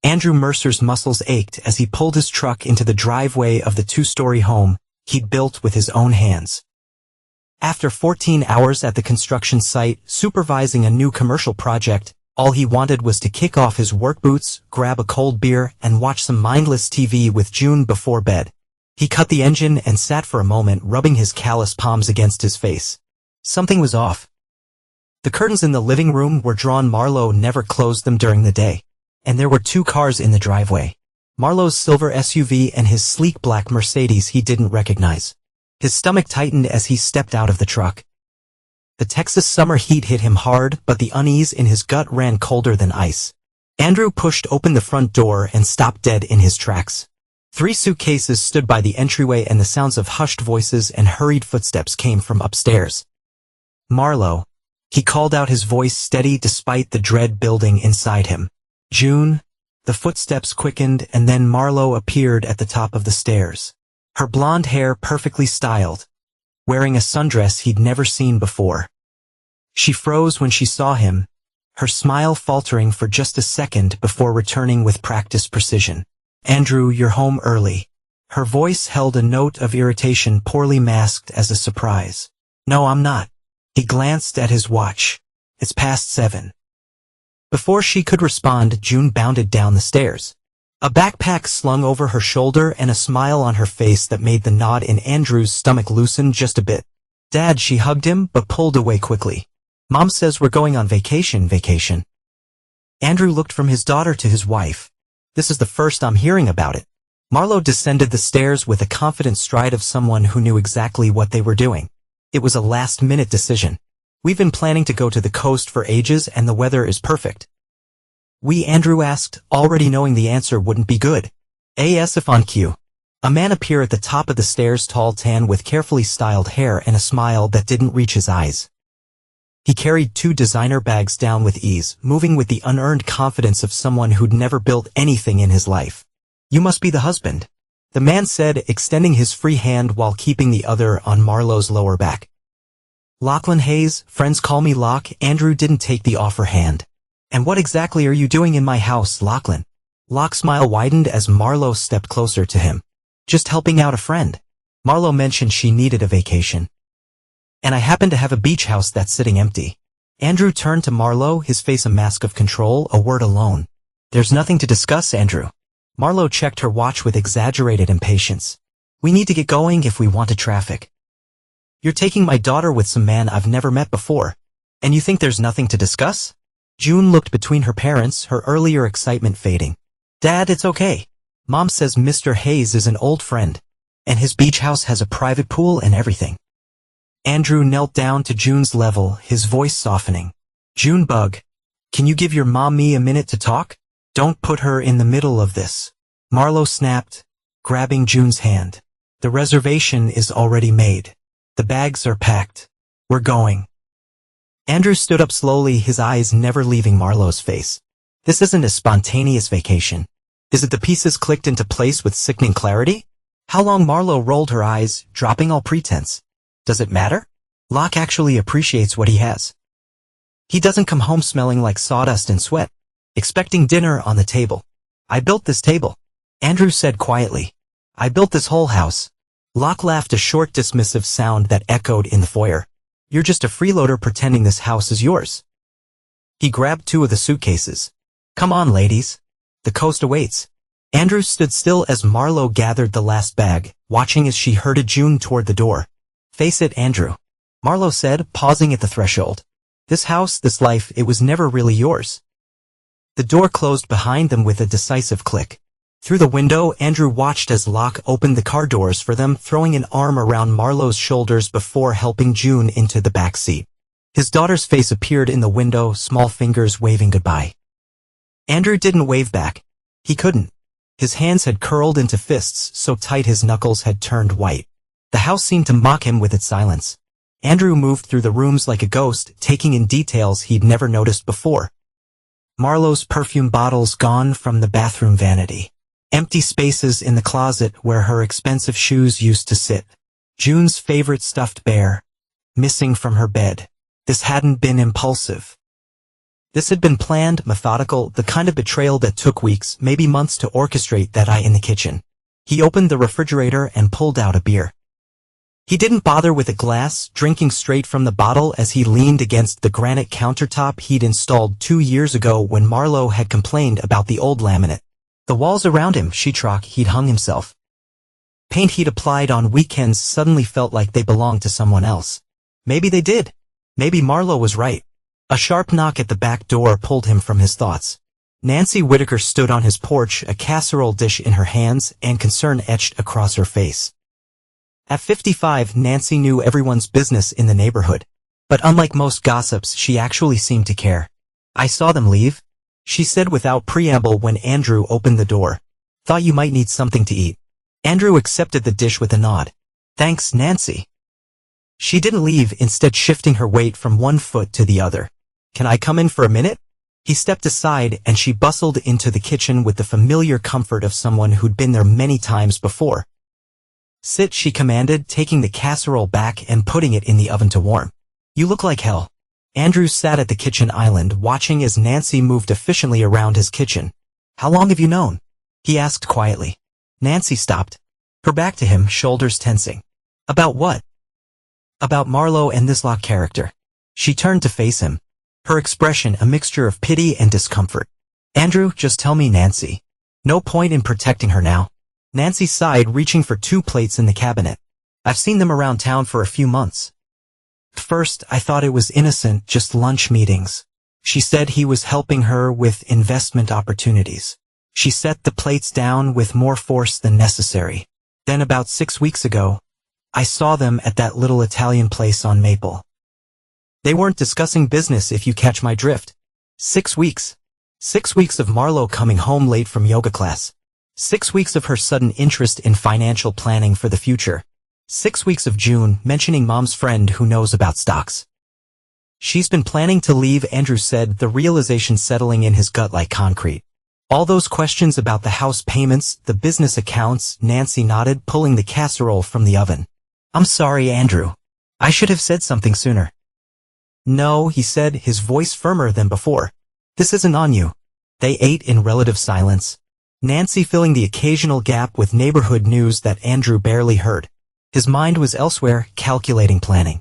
Andrew Mercer's muscles ached as he pulled his truck into the driveway of the two-story home he'd built with his own hands. After 14 hours at the construction site, supervising a new commercial project, all he wanted was to kick off his work boots, grab a cold beer, and watch some mindless TV with June before bed. He cut the engine and sat for a moment, rubbing his callous palms against his face. Something was off. The curtains in the living room were drawn. Marlowe never closed them during the day. And there were two cars in the driveway. Marlowe's silver SUV and his sleek black Mercedes he didn't recognize. His stomach tightened as he stepped out of the truck. The Texas summer heat hit him hard, but the unease in his gut ran colder than ice. Andrew pushed open the front door and stopped dead in his tracks. 3 suitcases stood by the entryway, and the sounds of hushed voices and hurried footsteps came from upstairs. "Marlowe," he called out, his voice steady despite the dread building inside him. "June." The footsteps quickened, and then Marlowe appeared at the top of the stairs. Her blonde hair perfectly styled, wearing a sundress he'd never seen before. She froze when she saw him, her smile faltering for just a second before returning with practiced precision. "Andrew, you're home early." Her voice held a note of irritation poorly masked as a surprise. "No, I'm not." He glanced at his watch. "It's past 7. Before she could respond, June bounded down the stairs. A backpack slung over her shoulder and a smile on her face that made the knot in Andrew's stomach loosen just a bit. "Dad," she hugged him but pulled away quickly. "Mom says we're going on vacation." Andrew looked from his daughter to his wife. "This is the first I'm hearing about it." Marlowe descended the stairs with a confident stride of someone who knew exactly what they were doing. It was a last-minute decision. "We've been planning to go to the coast for ages, and the weather is perfect." Andrew asked, already knowing the answer wouldn't be good. "As if on cue." A man appeared at the top of the stairs, tall, tan, with carefully styled hair and a smile that didn't reach his eyes. He carried 2 designer bags down with ease, moving with the unearned confidence of someone who'd never built anything in his life. "You must be the husband," the man said, extending his free hand while keeping the other on Marlowe's lower back. "Lachlan Hayes, friends call me Locke." Andrew didn't take the offer hand. "And what exactly are you doing in my house, Lachlan?" Locke's smile widened as Marlowe stepped closer to him. "Just helping out a friend. Marlowe mentioned she needed a vacation. And I happen to have a beach house that's sitting empty." Andrew turned to Marlowe, his face a mask of control, a word alone. "There's nothing to discuss, Andrew." Marlowe checked her watch with exaggerated impatience. "We need to get going if we want to traffic. You're taking my daughter with some man I've never met before. And you think there's nothing to discuss?" June looked between her parents, her earlier excitement fading. "Dad, it's okay. Mom says Mr. Hayes is an old friend. And his beach house has a private pool and everything." Andrew knelt down to June's level, his voice softening. "June Bug, can you give your mommy a minute to talk? Don't put her in the middle of this." Marlowe snapped, grabbing June's hand. "The reservation is already made. The bags are packed. We're going." Andrew stood up slowly, his eyes never leaving Marlowe's face. "This isn't a spontaneous vacation. Is it?" The pieces clicked into place with sickening clarity. "How long?" Marlowe rolled her eyes, dropping all pretense. "Does it matter? Locke actually appreciates what he has. He doesn't come home smelling like sawdust and sweat, expecting dinner on the table. I built this table," Andrew said quietly. "I built this whole house." Locke laughed, a short dismissive sound that echoed in the foyer. "You're just a freeloader pretending this house is yours." He grabbed 2 of the suitcases. "Come on, ladies. The coast awaits." Andrew stood still as Marlowe gathered the last bag, watching as she herded June toward the door. "Face it, Andrew," Marlowe said, pausing at the threshold. "This house, this life, it was never really yours." The door closed behind them with a decisive click. Through the window, Andrew watched as Locke opened the car doors for them, throwing an arm around Marlowe's shoulders before helping June into the back seat. His daughter's face appeared in the window, small fingers waving goodbye. Andrew didn't wave back. He couldn't. His hands had curled into fists so tight his knuckles had turned white. The house seemed to mock him with its silence. Andrew moved through the rooms like a ghost, taking in details he'd never noticed before. Marlowe's perfume bottles gone from the bathroom vanity. Empty spaces in the closet where her expensive shoes used to sit. June's favorite stuffed bear, missing from her bed. This hadn't been impulsive. This had been planned, methodical, the kind of betrayal that took weeks, maybe months to orchestrate. That eye in the kitchen. He opened the refrigerator and pulled out a beer. He didn't bother with a glass, drinking straight from the bottle as he leaned against the granite countertop he'd installed 2 years ago when Marlowe had complained about the old laminate. The walls around him, sheetrock he'd hung himself. Paint he'd applied on weekends suddenly felt like they belonged to someone else. Maybe they did. Maybe Marlowe was right. A sharp knock at the back door pulled him from his thoughts. Nancy Whitaker stood on his porch, a casserole dish in her hands, and concern etched across her face. At 55, Nancy knew everyone's business in the neighborhood. But unlike most gossips, she actually seemed to care. "I saw them leave," she said without preamble when Andrew opened the door. "Thought you might need something to eat." Andrew accepted the dish with a nod. "Thanks, Nancy." She didn't leave, instead shifting her weight from one foot to the other. "Can I come in for a minute?" He stepped aside and she bustled into the kitchen with the familiar comfort of someone who'd been there many times before. "Sit," she commanded, taking the casserole back and putting it in the oven to warm. "You look like hell." Andrew sat at the kitchen island, watching as Nancy moved efficiently around his kitchen. "How long have you known?" he asked quietly. Nancy stopped, her back to him, shoulders tensing. "About what?" "About Marlowe and this Locke character." She turned to face him, her expression a mixture of pity and discomfort. "Andrew, just tell me, Nancy. No point in protecting her now." Nancy sighed, reaching for 2 plates in the cabinet. "I've seen them around town for a few months. First, I thought it was innocent, just lunch meetings." She said he was helping her with investment opportunities. She set the plates down with more force than necessary. "Then about 6 weeks ago, I saw them at that little Italian place on Maple. They weren't discussing business, if you catch my drift. 6 weeks. 6 weeks of Marlowe coming home late from yoga class. 6 weeks of her sudden interest in financial planning for the future. 6 weeks of June mentioning Mom's friend who knows about stocks. She's been planning to leave," Andrew said, the realization settling in his gut like concrete. "All those questions about the house payments, the business accounts," Nancy nodded, pulling the casserole from the oven. "I'm sorry, Andrew. I should have said something sooner." "No," he said, his voice firmer than before. "This isn't on you." They ate in relative silence, Nancy filling the occasional gap with neighborhood news that Andrew barely heard. His mind was elsewhere, calculating, planning.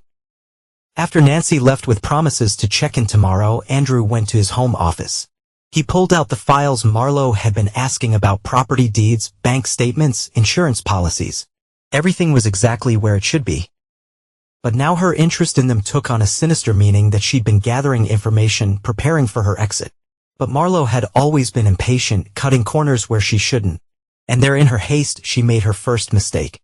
After Nancy left with promises to check in tomorrow, Andrew went to his home office. He pulled out the files Marlowe had been asking about: property deeds, bank statements, insurance policies. Everything was exactly where it should be. But now her interest in them took on a sinister meaning that she'd been gathering information, preparing for her exit. But Marlowe had always been impatient, cutting corners where she shouldn't. And there, in her haste, she made her first mistake.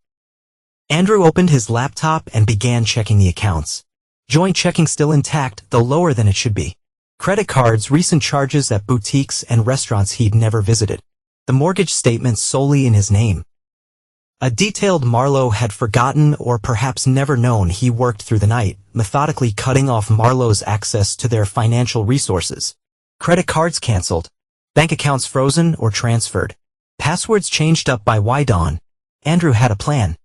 Andrew opened his laptop and began checking the accounts. Joint checking still intact, though lower than it should be. Credit cards, recent charges at boutiques and restaurants he'd never visited. The mortgage statement solely in his name. A detailed Marlowe had forgotten, or perhaps never known. He worked through the night, methodically cutting off Marlowe's access to their financial resources. Credit cards canceled. Bank accounts frozen or transferred. Passwords changed up by dawn. Andrew had a plan.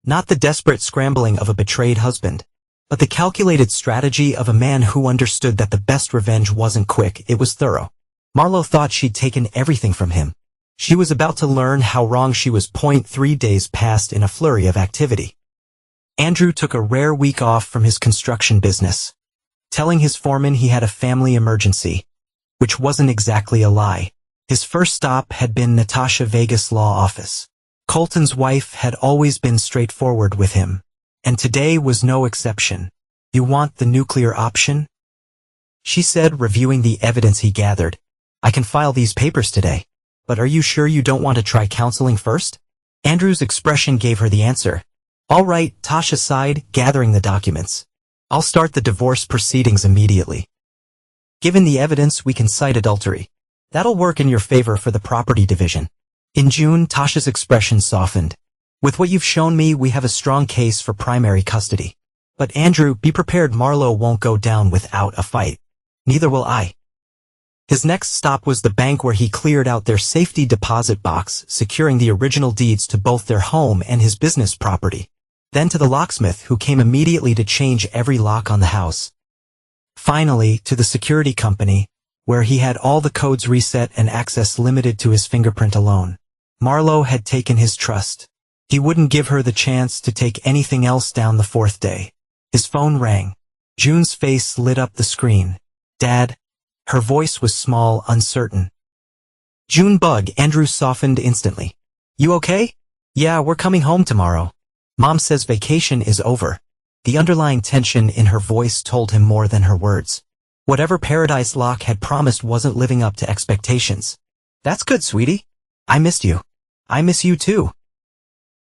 Not the desperate scrambling of a betrayed husband, but the calculated strategy of a man who understood that the best revenge wasn't quick, it was thorough. Marlowe thought she'd taken everything from him. She was about to learn how wrong she was. 3 days passed in a flurry of activity. Andrew took a rare week off from his construction business, telling his foreman he had a family emergency, which wasn't exactly a lie. His first stop had been Natasha Vegas' law office. Colton's wife had always been straightforward with him, and today was no exception. "You want the nuclear option?" she said, reviewing the evidence he gathered. "I can file these papers today. But are you sure you don't want to try counseling first?" Andrew's expression gave her the answer. "All right," Tasha sighed, gathering the documents. "I'll start the divorce proceedings immediately. Given the evidence, we can cite adultery. That'll work in your favor for the property division." In June, Tasha's expression softened. "With what you've shown me, we have a strong case for primary custody. But Andrew, be prepared, Marlowe won't go down without a fight. Neither will I." His next stop was the bank, where he cleared out their safety deposit box, securing the original deeds to both their home and his business property. Then to the locksmith, who came immediately to change every lock on the house. Finally, to the security company, where he had all the codes reset and access limited to his fingerprint alone. Marlowe had taken his trust. He wouldn't give her the chance to take anything else down the fourth day. His phone rang. June's face lit up the screen. "Dad." Her voice was small, uncertain. "June Bug." Andrew softened instantly. "You okay?" "Yeah, we're coming home tomorrow. Mom says vacation is over." The underlying tension in her voice told him more than her words. Whatever paradise Locke had promised wasn't living up to expectations. "That's good, sweetie. I missed you." "I miss you too."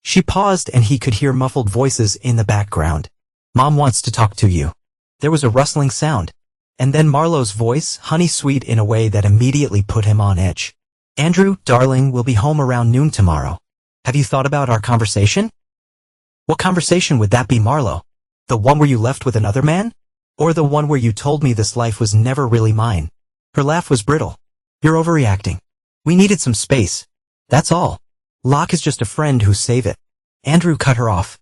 She paused and he could hear muffled voices in the background. "Mom wants to talk to you." There was a rustling sound. And then Marlowe's voice, honey-sweet in a way that immediately put him on edge. "Andrew, darling, we'll be home around noon tomorrow. Have you thought about our conversation?" "What conversation would that be, Marlowe? The one where you left with another man? Or the one where you told me this life was never really mine?" Her laugh was brittle. "You're overreacting. We needed some space. That's all. Locke is just a friend who's save it." Andrew cut her off.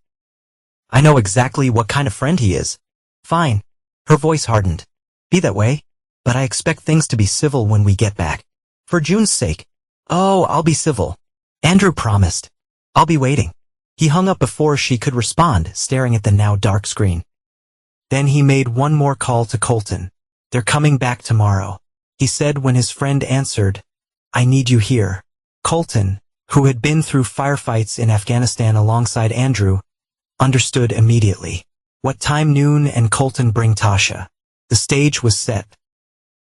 "I know exactly what kind of friend he is." "Fine." Her voice hardened. "Be that way. But I expect things to be civil when we get back. For June's sake." "Oh, I'll be civil." Andrew promised. "I'll be waiting." He hung up before she could respond, staring at the now dark screen. Then he made one more call to Colton. "They're coming back tomorrow," he said when his friend answered. "I need you here." Colton, who had been through firefights in Afghanistan alongside Andrew, understood immediately. What time? Noon, and Colton bring Tasha. The stage was set.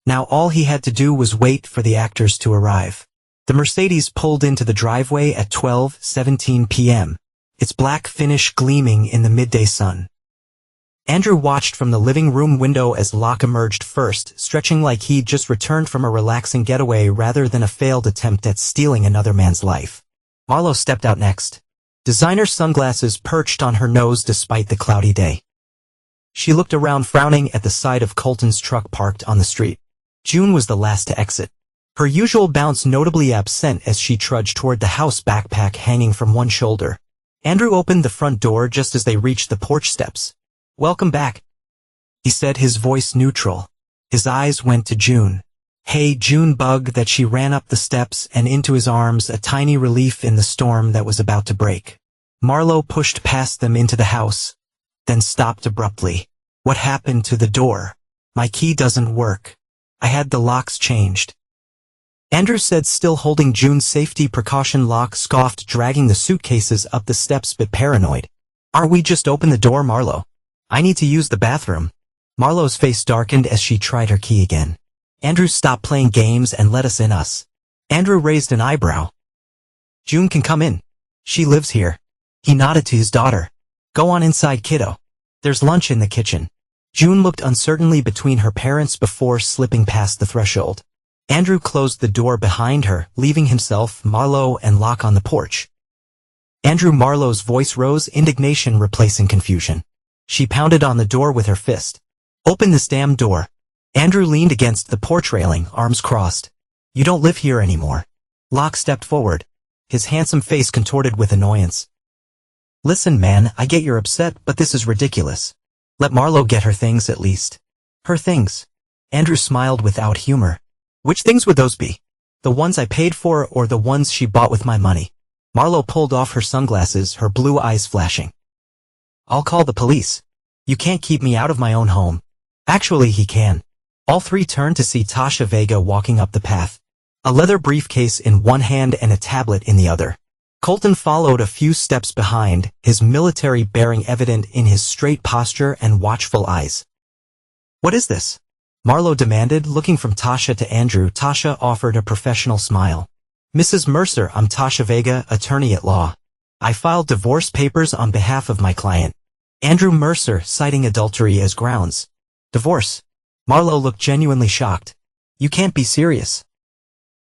Now all he had to do was wait for the actors to arrive. The Mercedes pulled into the driveway at 12:17 p.m., its black finish gleaming in the midday sun. Andrew watched from the living room window as Locke emerged first, stretching like he'd just returned from a relaxing getaway rather than a failed attempt at stealing another man's life. Marlowe stepped out next. Designer sunglasses perched on her nose despite the cloudy day. She looked around, frowning at the side of Colton's truck parked on the street. June was the last to exit. Her usual bounce notably absent as she trudged toward the house, backpack hanging from one shoulder. Andrew opened the front door just as they reached the porch steps. "Welcome back," he said, his voice neutral. His eyes went to June. "Hey, June Bug," that she ran up the steps and into his arms, a tiny relief in the storm that was about to break. Marlowe pushed past them into the house, then stopped abruptly. "What happened to the door?" "My key doesn't work. I had the locks changed," Andrew said, still holding June's safety precaution. Locke scoffed, dragging the suitcases up the steps, bit paranoid. "Aren't we just open the door, Marlowe? I need to use the bathroom." Marlowe's face darkened as she tried her key again. "Andrew, stop playing games and let us in." "Us?" Andrew raised an eyebrow. "June can come in. She lives here." He nodded to his daughter. "Go on inside, kiddo. There's lunch in the kitchen." June looked uncertainly between her parents before slipping past the threshold. Andrew closed the door behind her, leaving himself, Marlowe, and Locke on the porch. "Andrew," Marlowe's voice rose, indignation replacing confusion. She pounded on the door with her fist. "Open this damn door." Andrew leaned against the porch railing, arms crossed. "You don't live here anymore." Locke stepped forward, his handsome face contorted with annoyance. "Listen, man, I get you're upset, but this is ridiculous. Let Marlowe get her things at least." "Her things?" Andrew smiled without humor. "Which things would those be? The ones I paid for or the ones she bought with my money?" Marlowe pulled off her sunglasses, her blue eyes flashing. "I'll call the police. You can't keep me out of my own home." "Actually, he can." All three turned to see Tasha Vega walking up the path, a leather briefcase in one hand and a tablet in the other. Colton followed a few steps behind, his military bearing evident in his straight posture and watchful eyes. "What is this?" Marlowe demanded, looking from Tasha to Andrew. Tasha offered a professional smile. "Mrs. Mercer, I'm Tasha Vega, attorney at law. I filed divorce papers on behalf of my client, Andrew Mercer, citing adultery as grounds." "Divorce?" Marlowe looked genuinely shocked. "You can't be serious."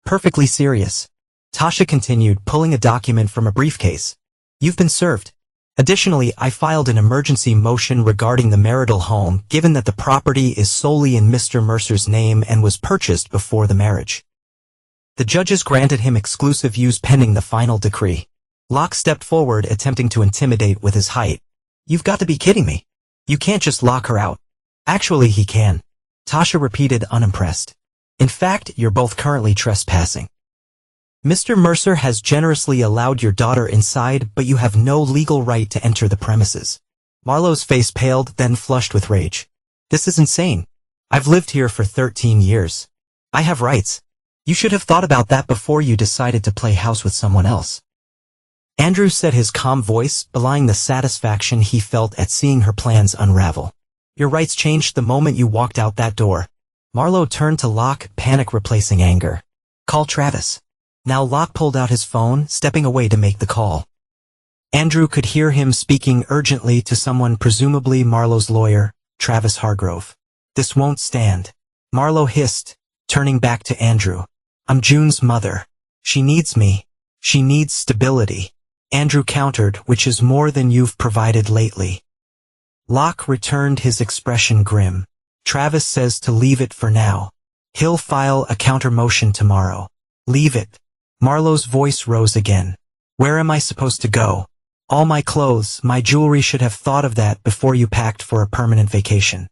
"Perfectly serious," Tasha continued, pulling a document from a briefcase. "You've been served. Additionally, I filed an emergency motion regarding the marital home, given that the property is solely in Mr. Mercer's name and was purchased before the marriage. The judges granted him exclusive use pending the final decree." Locke stepped forward, attempting to intimidate with his height. "You've got to be kidding me. You can't just lock her out." "Actually, he can. Tasha repeated, unimpressed. In fact, you're both currently trespassing. Mr. Mercer has generously allowed your daughter inside, but you have no legal right to enter the premises. Marlowe's face paled, then flushed with rage. This is insane. I've lived here for 13 years. I have rights. You should have thought about that before you decided to play house with someone else. Andrew said, his calm voice belying the satisfaction he felt at seeing her plans unravel. Your rights changed the moment you walked out that door. Marlowe turned to Locke, panic replacing anger. Call Travis. Now Locke pulled out his phone, stepping away to make the call. Andrew could hear him speaking urgently to someone, presumably Marlowe's lawyer, Travis Hargrove. This won't stand. Marlowe hissed, turning back to Andrew. I'm June's mother. She needs me. She needs stability. Andrew countered, which is more than you've provided lately. Locke returned, his expression grim. Travis says to leave it for now. He'll file a counter motion tomorrow. Leave it. Marlowe's voice rose again. Where am I supposed to go? All my clothes, my jewelry, should have thought of that before you packed for a permanent vacation.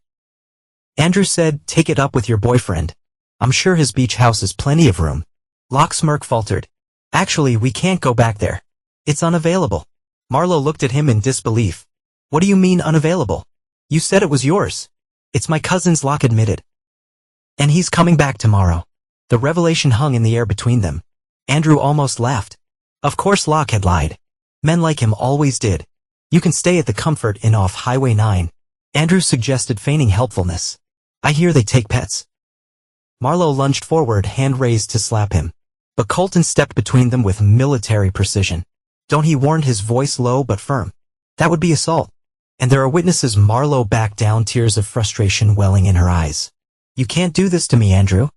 Andrew said, take it up with your boyfriend. I'm sure his beach house has plenty of room. Locke's smirk faltered. Actually, we can't go back there. It's unavailable. Marlowe looked at him in disbelief. What do you mean unavailable? You said it was yours. It's my cousin's, Locke admitted. And he's coming back tomorrow. The revelation hung in the air between them. Andrew almost laughed. Of course Locke had lied. Men like him always did. You can stay at the Comfort Inn off Highway 9. Andrew suggested, feigning helpfulness. I hear they take pets. Marlowe lunged forward, hand raised to slap him. But Colton stepped between them with military precision. Don't, he warned, his voice low but firm. That would be assault. And there are witnesses. Marlowe backed down, tears of frustration welling in her eyes. You can't do this to me, Andrew.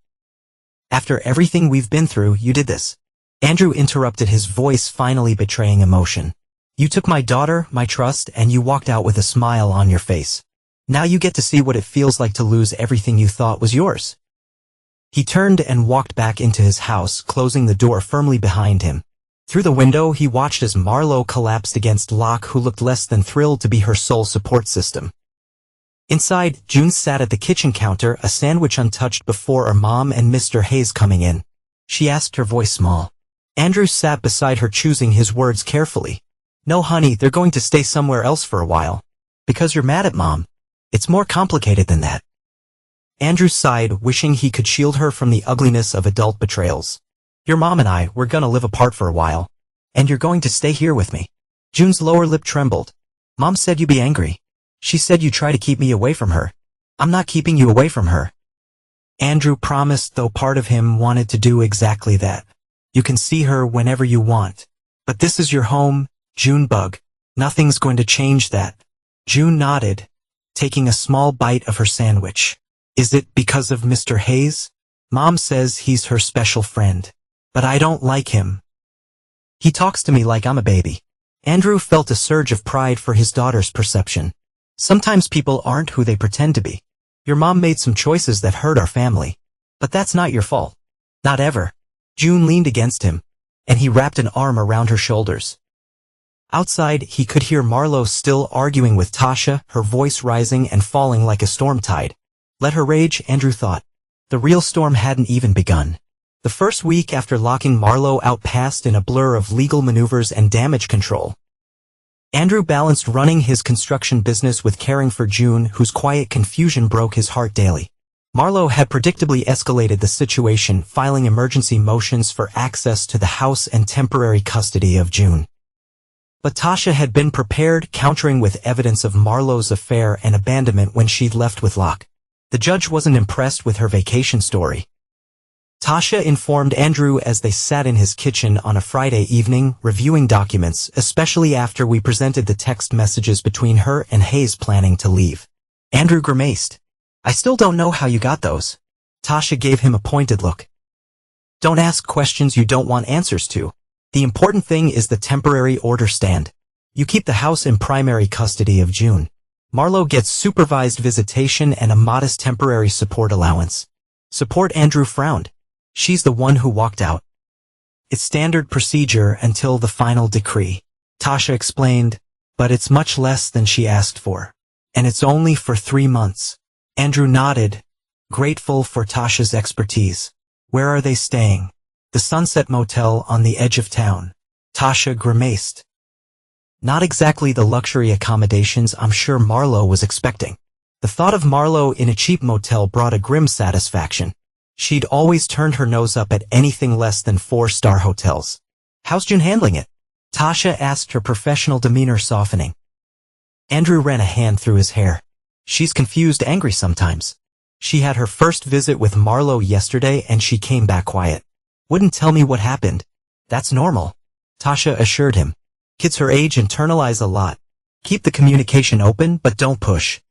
After everything we've been through, you did this. Andrew interrupted, his voice finally betraying emotion. You took my daughter, my trust, and you walked out with a smile on your face. Now you get to see what it feels like to lose everything you thought was yours. He turned and walked back into his house, closing the door firmly behind him. Through the window, he watched as Marlowe collapsed against Locke, who looked less than thrilled to be her sole support system. Inside, June sat at the kitchen counter, a sandwich untouched before her mom and Mr. Hayes coming in. She asked, her voice small. Andrew sat beside her, choosing his words carefully. No, honey, they're going to stay somewhere else for a while. Because you're mad at Mom. It's more complicated than that. Andrew sighed, wishing he could shield her from the ugliness of adult betrayals. Your mom and I, we're gonna live apart for a while. And you're going to stay here with me. June's lower lip trembled. Mom said you'd be angry. She said you try to keep me away from her. I'm not keeping you away from her. Andrew promised, though part of him wanted to do exactly that. You can see her whenever you want. But this is your home, Junebug. Nothing's going to change that. June nodded, taking a small bite of her sandwich. Is it because of Mr. Hayes? Mom says he's her special friend. But I don't like him. He talks to me like I'm a baby. Andrew felt a surge of pride for his daughter's perception. Sometimes people aren't who they pretend to be. Your mom made some choices that hurt our family. But that's not your fault. Not ever. June leaned against him, and he wrapped an arm around her shoulders. Outside, he could hear Marlowe still arguing with Tasha, her voice rising and falling like a storm tide. Let her rage, Andrew thought. The real storm hadn't even begun. The first week after locking Marlowe out passed in a blur of legal maneuvers and damage control. Andrew balanced running his construction business with caring for June, whose quiet confusion broke his heart daily. Marlowe had predictably escalated the situation, filing emergency motions for access to the house and temporary custody of June. But Tasha had been prepared, countering with evidence of Marlowe's affair and abandonment when she'd left with Locke. The judge wasn't impressed with her vacation story. Tasha informed Andrew as they sat in his kitchen on a Friday evening, reviewing documents, especially after we presented the text messages between her and Hayes planning to leave. Andrew grimaced. I still don't know how you got those. Tasha gave him a pointed look. Don't ask questions you don't want answers to. The important thing is the temporary order stand. You keep the house in primary custody of June. Marlowe gets supervised visitation and a modest temporary support allowance. Support? Andrew frowned. She's the one who walked out. It's standard procedure until the final decree. Tasha explained, but it's much less than she asked for. And it's only for 3 months. Andrew nodded, grateful for Tasha's expertise. Where are they staying? The Sunset Motel on the edge of town. Tasha grimaced. Not exactly the luxury accommodations I'm sure Marlowe was expecting. The thought of Marlowe in a cheap motel brought a grim satisfaction. She'd always turned her nose up at anything less than 4-star hotels. How's June handling it? Tasha asked, her professional demeanor softening. Andrew ran a hand through his hair. She's confused, angry sometimes. She had her first visit with Marlowe yesterday and she came back quiet. Wouldn't tell me what happened. That's normal, Tasha assured him. Kids her age internalize a lot. Keep the communication open, but don't push.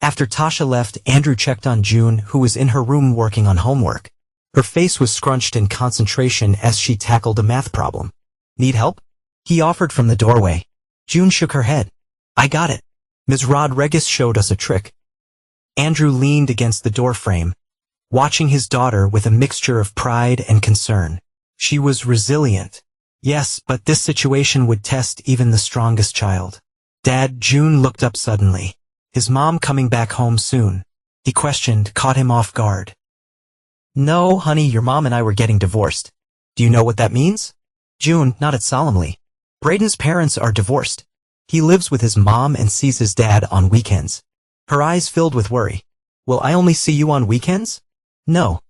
After Tasha left, Andrew checked on June, who was in her room working on homework. Her face was scrunched in concentration as she tackled a math problem. Need help? He offered from the doorway. June shook her head. I got it. Ms. Rodriguez showed us a trick. Andrew leaned against the doorframe, watching his daughter with a mixture of pride and concern. She was resilient. Yes, but this situation would test even the strongest child. Dad, June looked up suddenly. His mom coming back home soon? He questioned, caught him off guard. No, honey, your mom and I were getting divorced. Do you know what that means? June nodded solemnly. Braden's parents are divorced. He lives with his mom and sees his dad on weekends. Her eyes filled with worry. Will I only see you on weekends? No.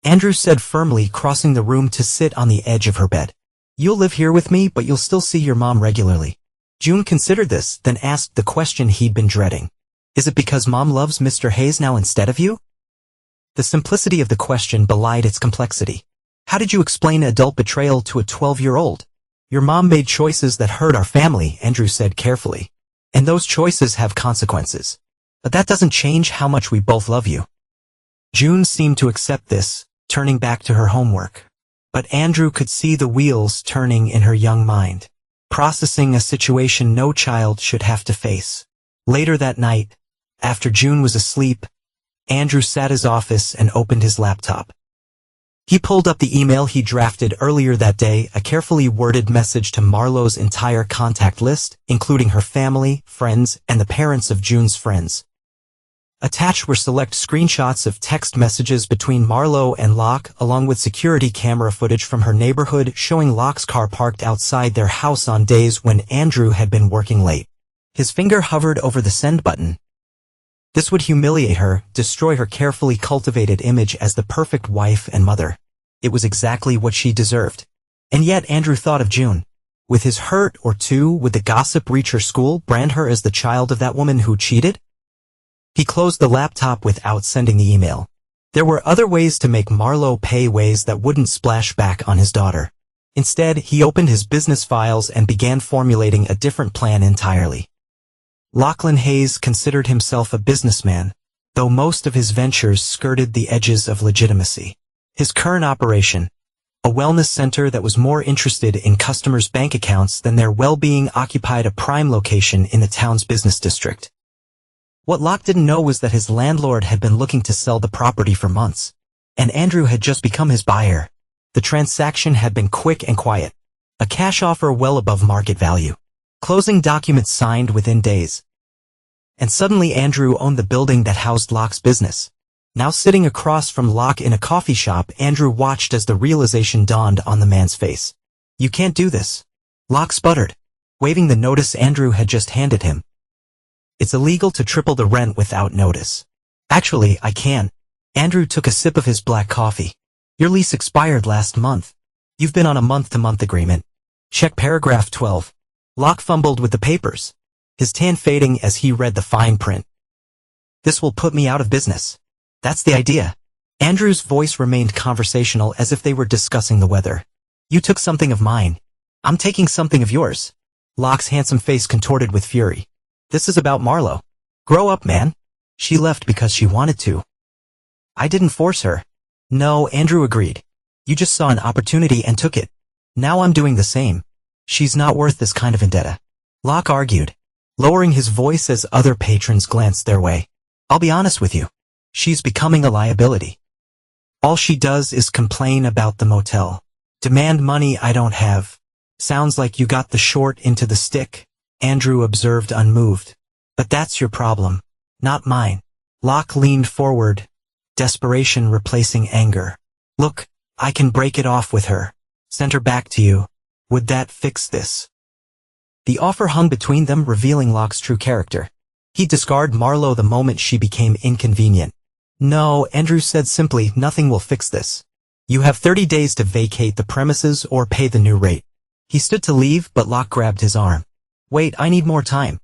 Andrew said firmly, crossing the room to sit on the edge of her bed. You'll live here with me, but you'll still see your mom regularly. June considered this, then asked the question he'd been dreading. Is it because Mom loves Mr. Hayes now instead of you? The simplicity of the question belied its complexity. How did you explain adult betrayal to a 12-year-old? Your mom made choices that hurt our family, Andrew said carefully. And those choices have consequences. But that doesn't change how much we both love you. June seemed to accept this, turning back to her homework. But Andrew could see the wheels turning in her young mind, processing a situation no child should have to face. Later that night, after June was asleep, Andrew sat his office and opened his laptop. He pulled up the email he drafted earlier that day, a carefully worded message to Marlowe's entire contact list, including her family, friends, and the parents of June's friends. Attached were select screenshots of text messages between Marlowe and Locke, along with security camera footage from her neighborhood showing Locke's car parked outside their house on days when Andrew had been working late. His finger hovered over the send button. This would humiliate her, destroy her carefully cultivated image as the perfect wife and mother. It was exactly what she deserved. And yet Andrew thought of June. With his hurt or two, would the gossip reach her school, brand her as the child of that woman who cheated? He closed the laptop without sending the email. There were other ways to make Marlowe pay, ways that wouldn't splash back on his daughter. Instead, he opened his business files and began formulating a different plan entirely. Lachlan Hayes considered himself a businessman, though most of his ventures skirted the edges of legitimacy. His current operation, a wellness center that was more interested in customers' bank accounts than their well-being, occupied a prime location in the town's business district. What Locke didn't know was that his landlord had been looking to sell the property for months, and Andrew had just become his buyer. The transaction had been quick and quiet, a cash offer well above market value. Closing documents signed within days. And suddenly Andrew owned the building that housed Locke's business. Now sitting across from Locke in a coffee shop, Andrew watched as the realization dawned on the man's face. You can't do this. Locke sputtered, waving the notice Andrew had just handed him. It's illegal to triple the rent without notice. Actually, I can. Andrew took a sip of his black coffee. Your lease expired last month. You've been on a month-to-month agreement. Check paragraph 12. Locke fumbled with the papers, his tan fading as he read the fine print. This will put me out of business. That's the idea. Andrew's voice remained conversational, as if they were discussing the weather. You took something of mine. I'm taking something of yours. Locke's handsome face contorted with fury. This is about Marlowe. Grow up, man. She left because she wanted to. I didn't force her. No, Andrew agreed. You just saw an opportunity and took it. Now I'm doing the same. She's not worth this kind of vendetta. Locke argued, lowering his voice as other patrons glanced their way. I'll be honest with you. She's becoming a liability. All she does is complain about the motel. Demand money I don't have. Sounds like you got the short into the stick, Andrew observed unmoved. But that's your problem, not mine. Locke leaned forward, desperation replacing anger. Look, I can break it off with her. Send her back to you. Would that fix this? The offer hung between them, revealing Locke's true character. He'd discard Marlowe the moment she became inconvenient. No, Andrew said simply, nothing will fix this. You have 30 days to vacate the premises or pay the new rate. He stood to leave, but Locke grabbed his arm. Wait, I need more time.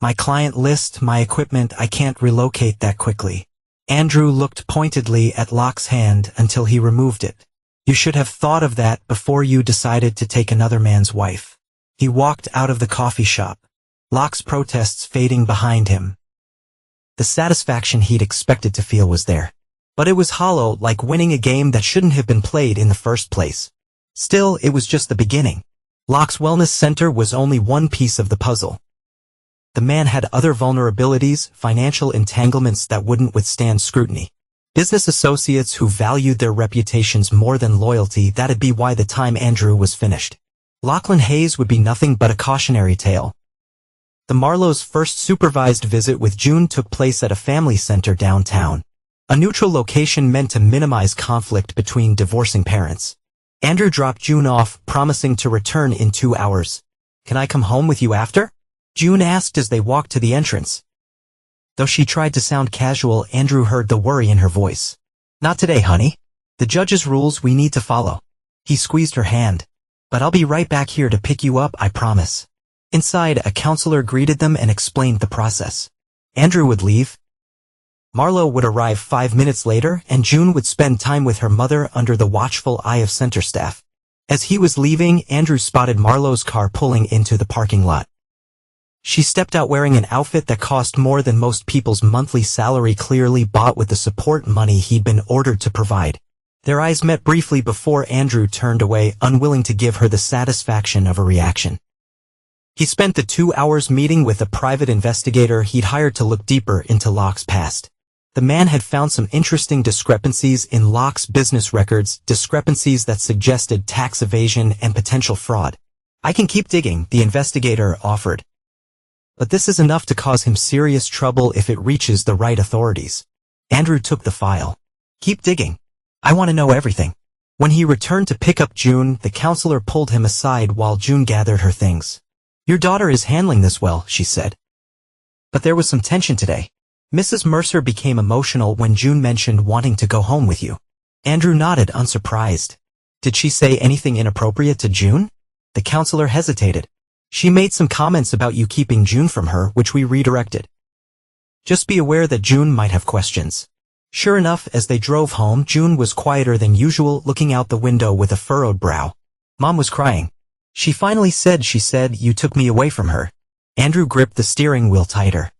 My client list, my equipment, I can't relocate that quickly. Andrew looked pointedly at Locke's hand until he removed it. You should have thought of that before you decided to take another man's wife. He walked out of the coffee shop, Locke's protests fading behind him. The satisfaction he'd expected to feel was there, but it was hollow, like winning a game that shouldn't have been played in the first place. Still, it was just the beginning. Locke's wellness center was only one piece of the puzzle. The man had other vulnerabilities, financial entanglements that wouldn't withstand scrutiny. Business associates who valued their reputations more than loyalty. That'd be why the time Andrew was finished. Lachlan Hayes would be nothing but a cautionary tale. The Marlowe's first supervised visit with June took place at a family center downtown, a neutral location meant to minimize conflict between divorcing parents. Andrew dropped June off, promising to return in 2 hours. Can I come home with you after? June asked as they walked to the entrance. Though she tried to sound casual, Andrew heard the worry in her voice. Not today, honey. The judge's rules we need to follow. He squeezed her hand. But I'll be right back here to pick you up, I promise. Inside, a counselor greeted them and explained the process. Andrew would leave. Marlowe would arrive 5 minutes later, and June would spend time with her mother under the watchful eye of center staff. As he was leaving, Andrew spotted Marlowe's car pulling into the parking lot. She stepped out wearing an outfit that cost more than most people's monthly salary, clearly bought with the support money he'd been ordered to provide. Their eyes met briefly before Andrew turned away, unwilling to give her the satisfaction of a reaction. He spent the 2 hours meeting with a private investigator he'd hired to look deeper into Locke's past. The man had found some interesting discrepancies in Locke's business records, discrepancies that suggested tax evasion and potential fraud. I can keep digging, the investigator offered. But this is enough to cause him serious trouble if it reaches the right authorities. Andrew took the file. Keep digging. I want to know everything. When he returned to pick up June, the counselor pulled him aside while June gathered her things. Your daughter is handling this well, she said. But there was some tension today. Mrs. Mercer became emotional when June mentioned wanting to go home with you. Andrew nodded, unsurprised. Did she say anything inappropriate to June? The counselor hesitated. She made some comments about you keeping June from her, which we redirected. Just be aware that June might have questions. Sure enough, as they drove home, June was quieter than usual, looking out the window with a furrowed brow. Mom was crying. She finally said, you took me away from her. Andrew gripped the steering wheel tighter.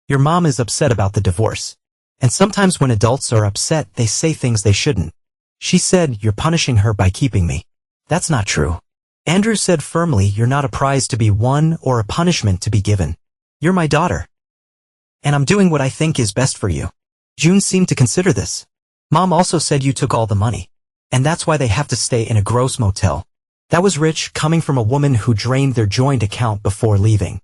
Your mom is upset about the divorce. And sometimes when adults are upset, they say things they shouldn't. She said, you're punishing her by keeping me. That's not true. Andrew said firmly, you're not a prize to be won or a punishment to be given. You're my daughter. And I'm doing what I think is best for you. June seemed to consider this. Mom also said you took all the money. And that's why they have to stay in a gross motel. That was rich, coming from a woman who drained their joint account before leaving.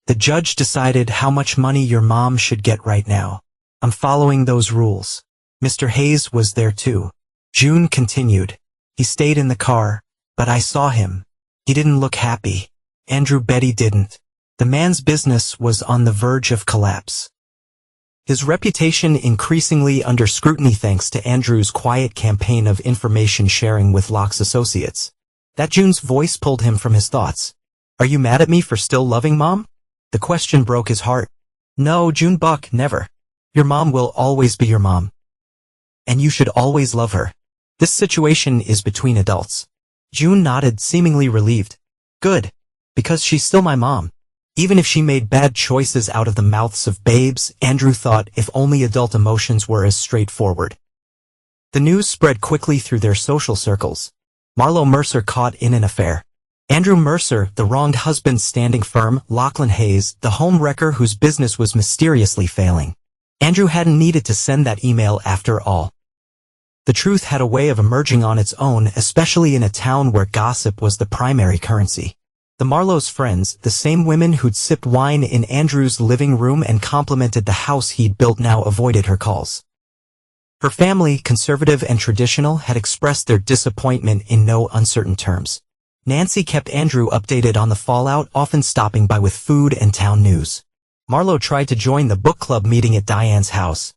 The judge decided how much money your mom should get right now. I'm following those rules. Mr. Hayes was there too. June continued. He stayed in the car, but I saw him. He didn't look happy. Andrew bet he didn't. The man's business was on the verge of collapse. His reputation increasingly under scrutiny thanks to Andrew's quiet campaign of information sharing with Locke's associates. That June's voice pulled him from his thoughts. Are you mad at me for still loving Mom? The question broke his heart. No, June Buck, never. Your mom will always be your mom. And you should always love her. This situation is between adults. June nodded, seemingly relieved. Good. Because she's still my mom. Even if she made bad choices out of the mouths of babes, Andrew thought, if only adult emotions were as straightforward. The news spread quickly through their social circles. Marlowe Mercer caught in an affair. Andrew Mercer, the wronged husband standing firm, Lachlan Hayes, the home wrecker whose business was mysteriously failing. Andrew hadn't needed to send that email after all. The truth had a way of emerging on its own, especially in a town where gossip was the primary currency. The Marlowe's friends, the same women who'd sipped wine in Andrew's living room and complimented the house he'd built, now avoided her calls. Her family, conservative and traditional, had expressed their disappointment in no uncertain terms. Nancy kept Andrew updated on the fallout, often stopping by with food and town news. Marlowe tried to join the book club meeting at Diane's house.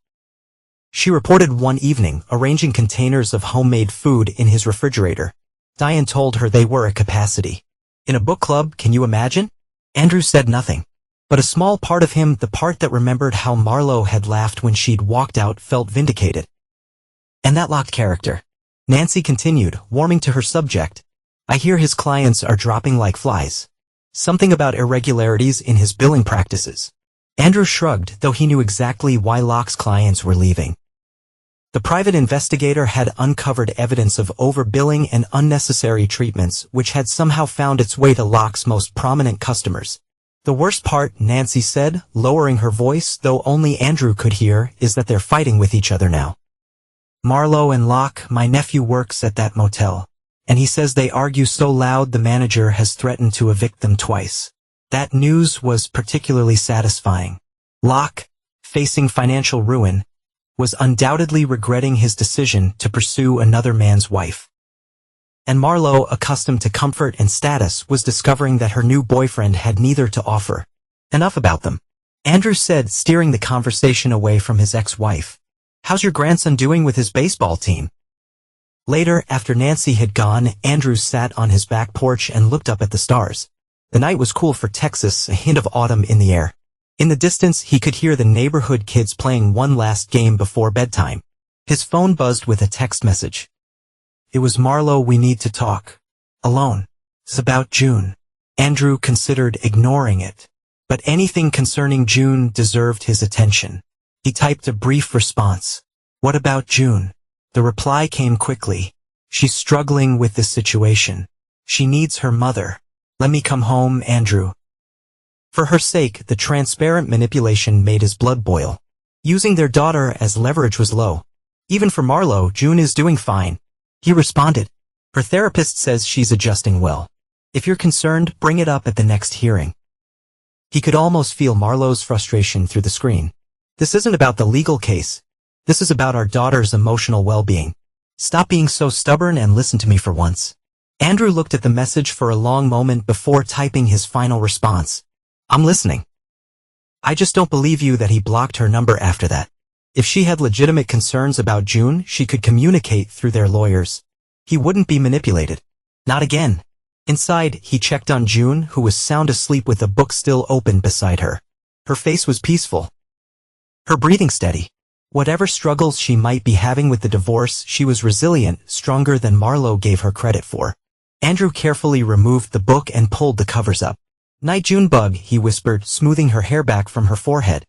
She reported one evening, arranging containers of homemade food in his refrigerator. Diane told her they were at capacity. In a book club, can you imagine? Andrew said nothing. But a small part of him, the part that remembered how Marlowe had laughed when she'd walked out, felt vindicated. And that locked character. Nancy continued, warming to her subject. I hear his clients are dropping like flies. Something about irregularities in his billing practices. Andrew shrugged, though he knew exactly why Locke's clients were leaving. The private investigator had uncovered evidence of overbilling and unnecessary treatments, which had somehow found its way to Locke's most prominent customers. The worst part, Nancy said, lowering her voice, though only Andrew could hear, is that they're fighting with each other now. Marlowe and Locke, my nephew works at that motel, and he says they argue so loud the manager has threatened to evict them twice. That news was particularly satisfying. Locke, facing financial ruin, was undoubtedly regretting his decision to pursue another man's wife. And Marlowe, accustomed to comfort and status, was discovering that her new boyfriend had neither to offer. Enough about them, Andrew said, steering the conversation away from his ex-wife. How's your grandson doing with his baseball team? Later, after Nancy had gone, Andrew sat on his back porch and looked up at the stars. The night was cool for Texas, a hint of autumn in the air. In the distance, he could hear the neighborhood kids playing one last game before bedtime. His phone buzzed with a text message. It was Marlowe. We need to talk. Alone. It's about June. Andrew considered ignoring it. But anything concerning June deserved his attention. He typed a brief response. What about June? The reply came quickly. She's struggling with this situation. She needs her mother. Let me come home, Andrew. For her sake, the transparent manipulation made his blood boil. Using their daughter as leverage was low. Even for Marlowe, June is doing fine. He responded. Her therapist says she's adjusting well. If you're concerned, bring it up at the next hearing. He could almost feel Marlowe's frustration through the screen. This isn't about the legal case. This is about our daughter's emotional well-being. Stop being so stubborn and listen to me for once. Andrew looked at the message for a long moment before typing his final response. I'm listening. I just don't believe you that he blocked her number after that. If she had legitimate concerns about June, she could communicate through their lawyers. He wouldn't be manipulated. Not again. Inside, he checked on June, who was sound asleep with a book still open beside her. Her face was peaceful. Her breathing steady. Whatever struggles she might be having with the divorce, she was resilient, stronger than Marlowe gave her credit for. Andrew carefully removed the book and pulled the covers up. Night, Junebug, he whispered, smoothing her hair back from her forehead.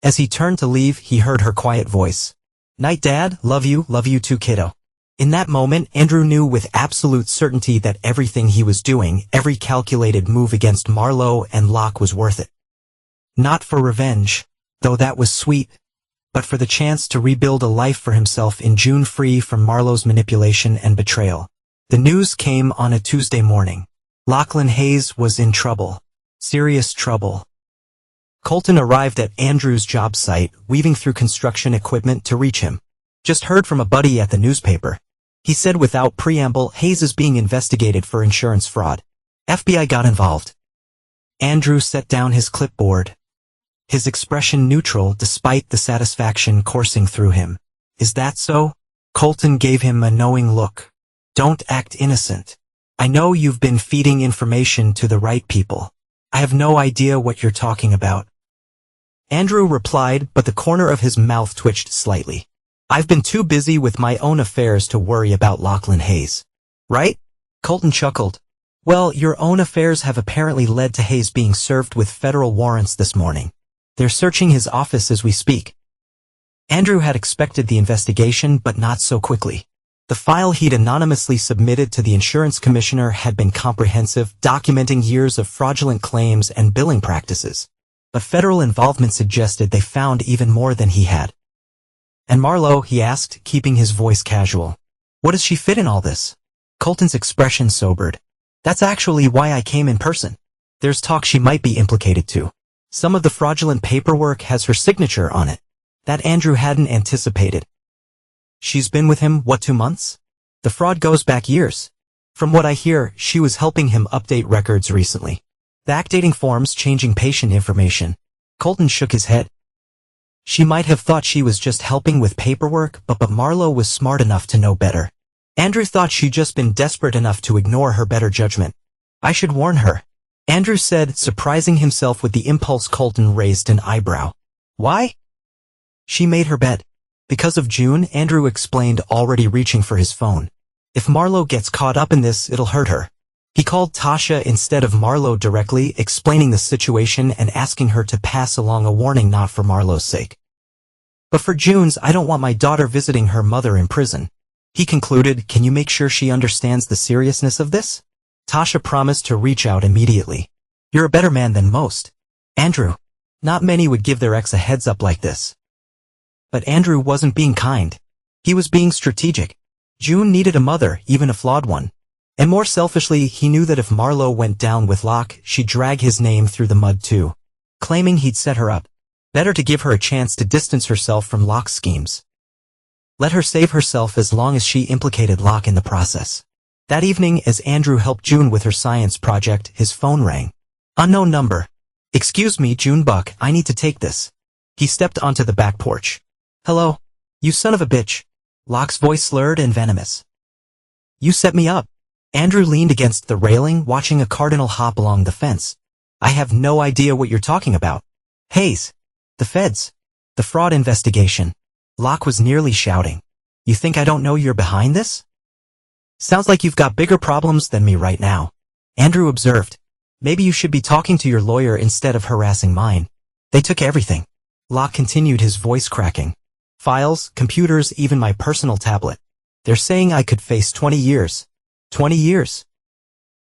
As he turned to leave, he heard her quiet voice. Night, Dad, love you too, kiddo. In that moment, Andrew knew with absolute certainty that everything he was doing, every calculated move against Marlowe and Locke was worth it. Not for revenge, though that was sweet, but for the chance to rebuild a life for himself in June, free from Marlowe's manipulation and betrayal. The news came on a Tuesday morning. Lachlan Hayes was in trouble. Serious trouble. Colton arrived at Andrew's job site, weaving through construction equipment to reach him. Just heard from a buddy at the newspaper. He said without preamble, Hayes is being investigated for insurance fraud. FBI got involved. Andrew set down his clipboard. His expression neutral despite the satisfaction coursing through him. Is that so? Colton gave him a knowing look. Don't act innocent. I know you've been feeding information to the right people. I have no idea what you're talking about. Andrew replied, but the corner of his mouth twitched slightly. I've been too busy with my own affairs to worry about Lachlan Hayes. Right? Colton chuckled. Well, your own affairs have apparently led to Hayes being served with federal warrants this morning. They're searching his office as we speak. Andrew had expected the investigation, but not so quickly. The file he'd anonymously submitted to the insurance commissioner had been comprehensive, documenting years of fraudulent claims and billing practices. But federal involvement suggested they found even more than he had. And Marlowe, he asked, keeping his voice casual. What does she fit in all this? Colton's expression sobered. That's actually why I came in person. There's talk she might be implicated too. Some of the fraudulent paperwork has her signature on it. That Andrew hadn't anticipated. She's been with him, what, 2 months? The fraud goes back years. From what I hear, she was helping him update records recently. Backdating forms, changing patient information. Colton shook his head. She might have thought she was just helping with paperwork, but Marlo was smart enough to know better. Andrew thought she'd just been desperate enough to ignore her better judgment. I should warn her, Andrew said, surprising himself with the impulse. Colton raised an eyebrow. Why? She made her bed. Because of June, Andrew explained, already reaching for his phone. If Marlo gets caught up in this, it'll hurt her. He called Tasha instead of Marlo directly, explaining the situation and asking her to pass along a warning, not for Marlo's sake, but for June's. I don't want my daughter visiting her mother in prison. He concluded, can you make sure she understands the seriousness of this? Tasha promised to reach out immediately. You're a better man than most, Andrew. Not many would give their ex a heads up like this. But Andrew wasn't being kind. He was being strategic. June needed a mother, even a flawed one. And more selfishly, he knew that if Marlo went down with Locke, she'd drag his name through the mud too, claiming he'd set her up. Better to give her a chance to distance herself from Locke's schemes. Let her save herself as long as she implicated Locke in the process. That evening, as Andrew helped June with her science project, his phone rang. Unknown number. Excuse me, June Buck, I need to take this. He stepped onto the back porch. Hello? You son of a bitch. Locke's voice slurred and venomous. You set me up. Andrew leaned against the railing, watching a cardinal hop along the fence. I have no idea what you're talking about. Hayes. The feds. The fraud investigation. Locke was nearly shouting. You think I don't know you're behind this? Sounds like you've got bigger problems than me right now. Andrew observed. Maybe you should be talking to your lawyer instead of harassing mine. They took everything. Locke continued, his voice cracking. Files, computers, even my personal tablet. They're saying I could face 20 years. 20 years.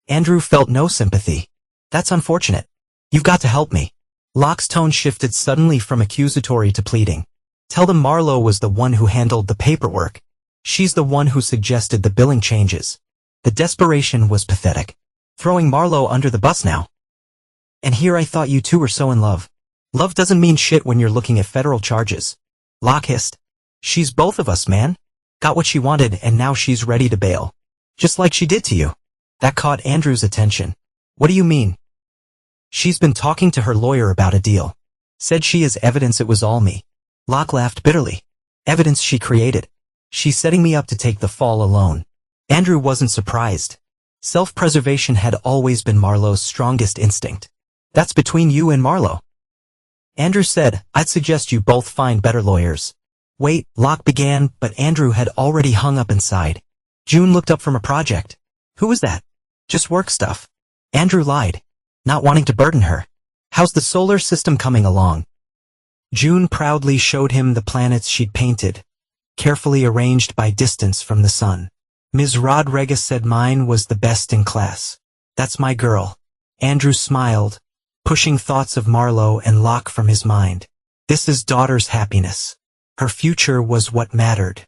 Andrew felt no sympathy. That's unfortunate. You've got to help me. Locke's tone shifted suddenly from accusatory to pleading. Tell them Marlo was the one who handled the paperwork. She's the one who suggested the billing changes. The desperation was pathetic. Throwing Marlo under the bus now. And here I thought you two were so in love. Love doesn't mean shit when you're looking at federal charges. Locke hissed. She's both of us, man. Got what she wanted and now she's ready to bail. Just like she did to you. That caught Andrew's attention. What do you mean? She's been talking to her lawyer about a deal. Said she has evidence it was all me. Locke laughed bitterly. Evidence she created. She's setting me up to take the fall alone. Andrew wasn't surprised. Self-preservation had always been Marlo's strongest instinct. That's between you and Marlo. Andrew said, I'd suggest you both find better lawyers. Wait, Locke began, but Andrew had already hung up inside. June looked up from a project. Who was that? Just work stuff. Andrew lied. Not wanting to burden her. How's the solar system coming along? June proudly showed him the planets she'd painted, carefully arranged by distance from the sun. Ms. Rodriguez said mine was the best in class. That's my girl. Andrew smiled, pushing thoughts of Marlo and Locke from his mind. This is daughter's happiness. Her future was what mattered.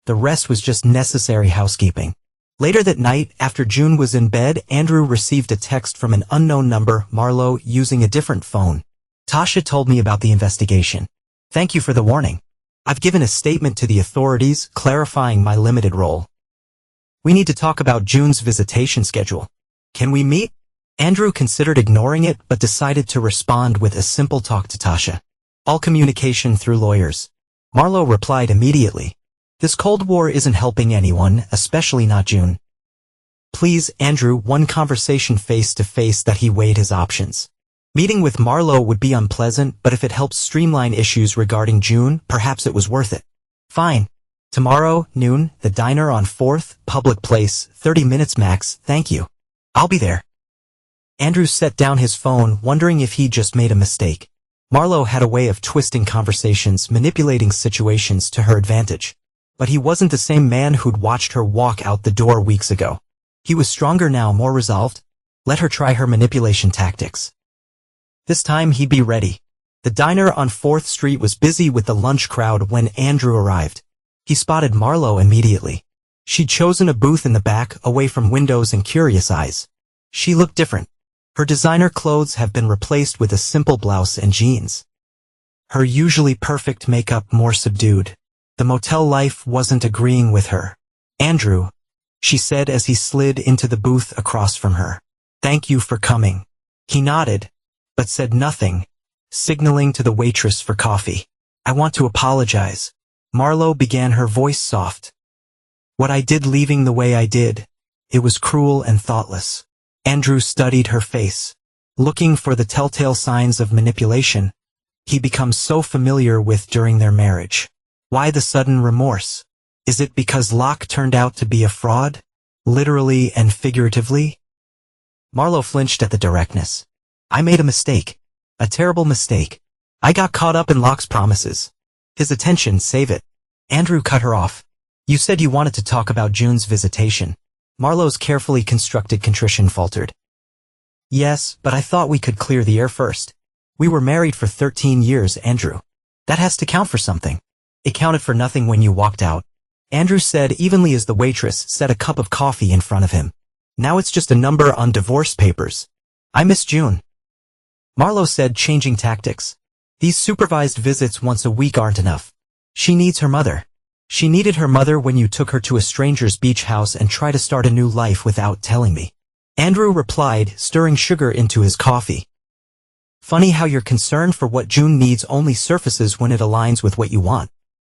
The rest was just necessary housekeeping. Later that night, after June was in bed, Andrew received a text from an unknown number, Marlo using a different phone. Tasha told me about the investigation. Thank you for the warning. I've given a statement to the authorities, clarifying my limited role. We need to talk about June's visitation schedule. Can we meet? Andrew considered ignoring it, but decided to respond with a simple talk to Tasha. All communication through lawyers. Marlo replied immediately. This Cold War isn't helping anyone, especially not June. Please, Andrew, one conversation face-to-face that he weighed his options. Meeting with Marlo would be unpleasant, but if it helps streamline issues regarding June, perhaps it was worth it. Fine. Tomorrow, noon, the diner on 4th, public place, 30 minutes max, thank you. I'll be there. Andrew set down his phone, wondering if he just made a mistake. Marlo had a way of twisting conversations, manipulating situations to her advantage. But he wasn't the same man who'd watched her walk out the door weeks ago. He was stronger now, more resolved. Let her try her manipulation tactics. This time he'd be ready. The diner on 4th Street was busy with the lunch crowd when Andrew arrived. He spotted Marlo immediately. She'd chosen a booth in the back, away from windows and curious eyes. She looked different. Her designer clothes have been replaced with a simple blouse and jeans. Her usually perfect makeup more subdued. The motel life wasn't agreeing with her. "Andrew," she said as he slid into the booth across from her. "Thank you for coming." He nodded, but said nothing, signaling to the waitress for coffee. "I want to apologize," Marlo began, her voice soft. "What I did leaving the way I did, it was cruel and thoughtless." Andrew studied her face, looking for the telltale signs of manipulation he becomes so familiar with during their marriage. Why the sudden remorse? Is it because Locke turned out to be a fraud? Literally and figuratively? Marlo flinched at the directness. "I made a mistake. A terrible mistake. I got caught up in Locke's promises. His attention, save it." Andrew cut her off. "You said you wanted to talk about June's visitation." Marlo's carefully constructed contrition faltered. "Yes, but I thought we could clear the air first. We were married for 13 years, Andrew. That has to count for something." "It counted for nothing when you walked out," Andrew said evenly as the waitress set a cup of coffee in front of him. "Now it's just a number on divorce papers. I miss June." Marlo said, changing tactics. "These supervised visits once a week aren't enough. She needs her mother. She needed her mother when you took her to a stranger's beach house and tried to start a new life without telling me." Andrew replied, stirring sugar into his coffee. "Funny how your concern for what June needs only surfaces when it aligns with what you want."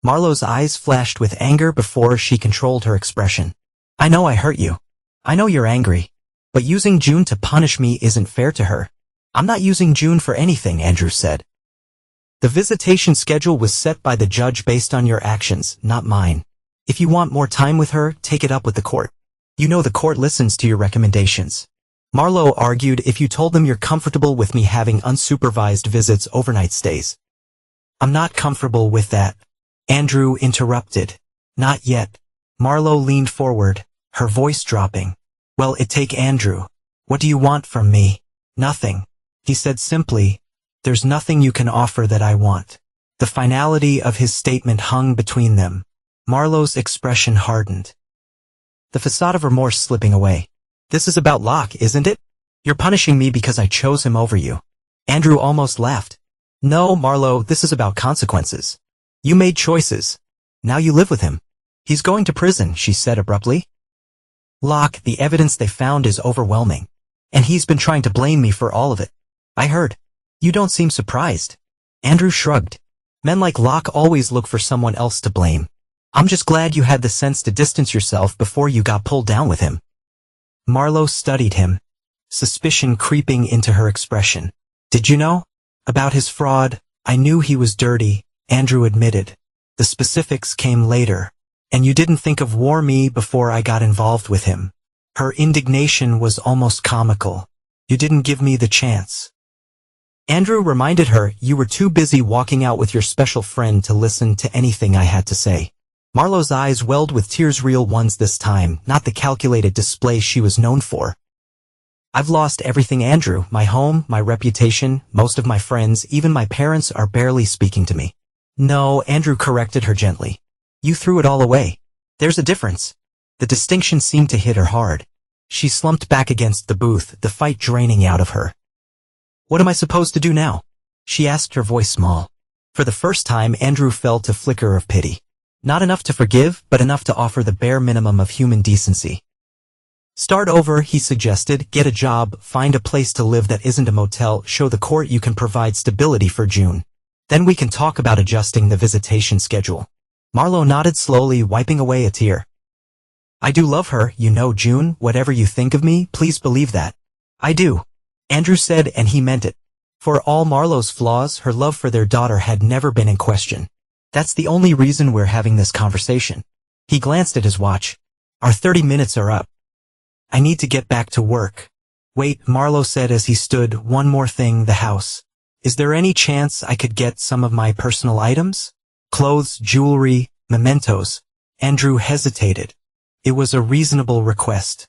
Marlo's eyes flashed with anger before she controlled her expression. "I know I hurt you. I know you're angry. But using June to punish me isn't fair to her." "I'm not using June for anything," Andrew said. "The visitation schedule was set by the judge based on your actions, not mine. If you want more time with her, take it up with the court. You know the court listens to your recommendations." Marlo argued, "If you told them you're comfortable with me having unsupervised visits, overnight stays." "I'm not comfortable with that," Andrew interrupted. "Not yet." Marlo leaned forward, her voice dropping. "Well, take Andrew. What do you want from me?" "Nothing," he said simply. "There's nothing you can offer that I want." The finality of his statement hung between them. Marlo's expression hardened, the facade of remorse slipping away. "This is about Locke, isn't it? You're punishing me because I chose him over you." Andrew almost laughed. "No, Marlo, this is about consequences. You made choices. Now you live with him. He's going to prison," she said abruptly. "Locke, the evidence they found is overwhelming. And he's been trying to blame me for all of it." "I heard. You don't seem surprised." Andrew shrugged. "Men like Locke always look for someone else to blame. I'm just glad you had the sense to distance yourself before you got pulled down with him." Marlo studied him, suspicion creeping into her expression. "Did you know about his fraud?" "I knew he was dirty," Andrew admitted. "The specifics came later. And you didn't think of war me before I got involved with him." Her indignation was almost comical. "You didn't give me the chance." Andrew reminded her, "You were too busy walking out with your special friend to listen to anything I had to say." Marlo's eyes welled with tears, real ones this time, not the calculated display she was known for. "I've lost everything, Andrew. My home, my reputation, most of my friends, even my parents are barely speaking to me." "No," Andrew corrected her gently. "You threw it all away. There's a difference." The distinction seemed to hit her hard. She slumped back against the booth, the fight draining out of her. "What am I supposed to do now?" she asked, her voice small. For the first time, Andrew felt a flicker of pity. Not enough to forgive, but enough to offer the bare minimum of human decency. "Start over," he suggested. "Get a job, find a place to live that isn't a motel, show the court you can provide stability for June. Then we can talk about adjusting the visitation schedule." Marlo nodded slowly, wiping away a tear. "I do love her, you know, June, whatever you think of me, please believe that." "I do," Andrew said, and he meant it. For all Marlo's flaws, her love for their daughter had never been in question. "That's the only reason we're having this conversation." He glanced at his watch. "Our 30 minutes are up. I need to get back to work." "Wait," Marlo said as he stood, "one more thing, the house. Is there any chance I could get some of my personal items? Clothes, jewelry, mementos." Andrew hesitated. It was a reasonable request.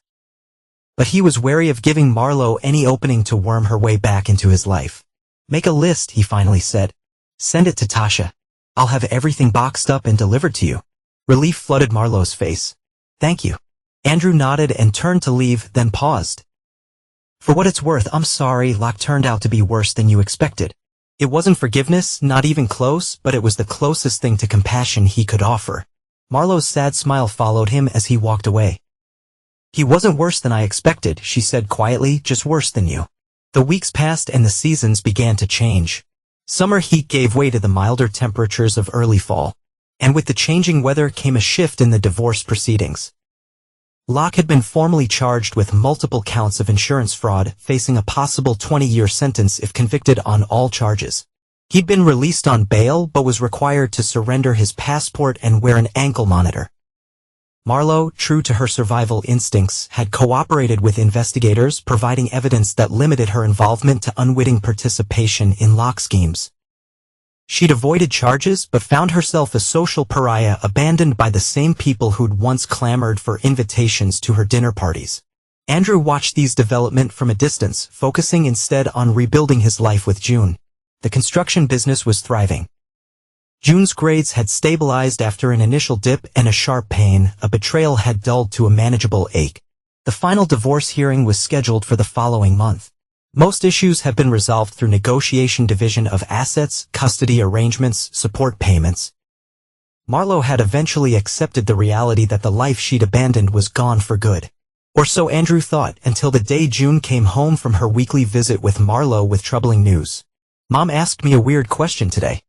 But he was wary of giving Marlo any opening to worm her way back into his life. "Make a list," he finally said. "Send it to Tasha. I'll have everything boxed up and delivered to you." Relief flooded Marlo's face. Thank you. Andrew nodded and turned to leave, then paused. For what it's worth, I'm sorry, Locke turned out to be worse than you expected. It wasn't forgiveness, not even close, but it was the closest thing to compassion he could offer. Marlowe's sad smile followed him as he walked away. He wasn't worse than I expected, she said quietly, just worse than you. The weeks passed and the seasons began to change. Summer heat gave way to the milder temperatures of early fall. And with the changing weather came a shift in the divorce proceedings. Locke had been formally charged with multiple counts of insurance fraud, facing a possible 20-year sentence if convicted on all charges. He'd been released on bail but was required to surrender his passport and wear an ankle monitor. Marlowe, true to her survival instincts, had cooperated with investigators, providing evidence that limited her involvement to unwitting participation in Locke's schemes. She'd avoided charges but found herself a social pariah abandoned by the same people who'd once clamored for invitations to her dinner parties. Andrew watched these developments from a distance, focusing instead on rebuilding his life with June. The construction business was thriving. June's grades had stabilized after an initial dip and a sharp pain. A betrayal had dulled to a manageable ache. The final divorce hearing was scheduled for the following month. Most issues have been resolved through negotiation, division of assets, custody arrangements, support payments. Marlowe had eventually accepted the reality that the life she'd abandoned was gone for good. Or so Andrew thought, until the day June came home from her weekly visit with Marlowe with troubling news. Mom asked me a weird question today.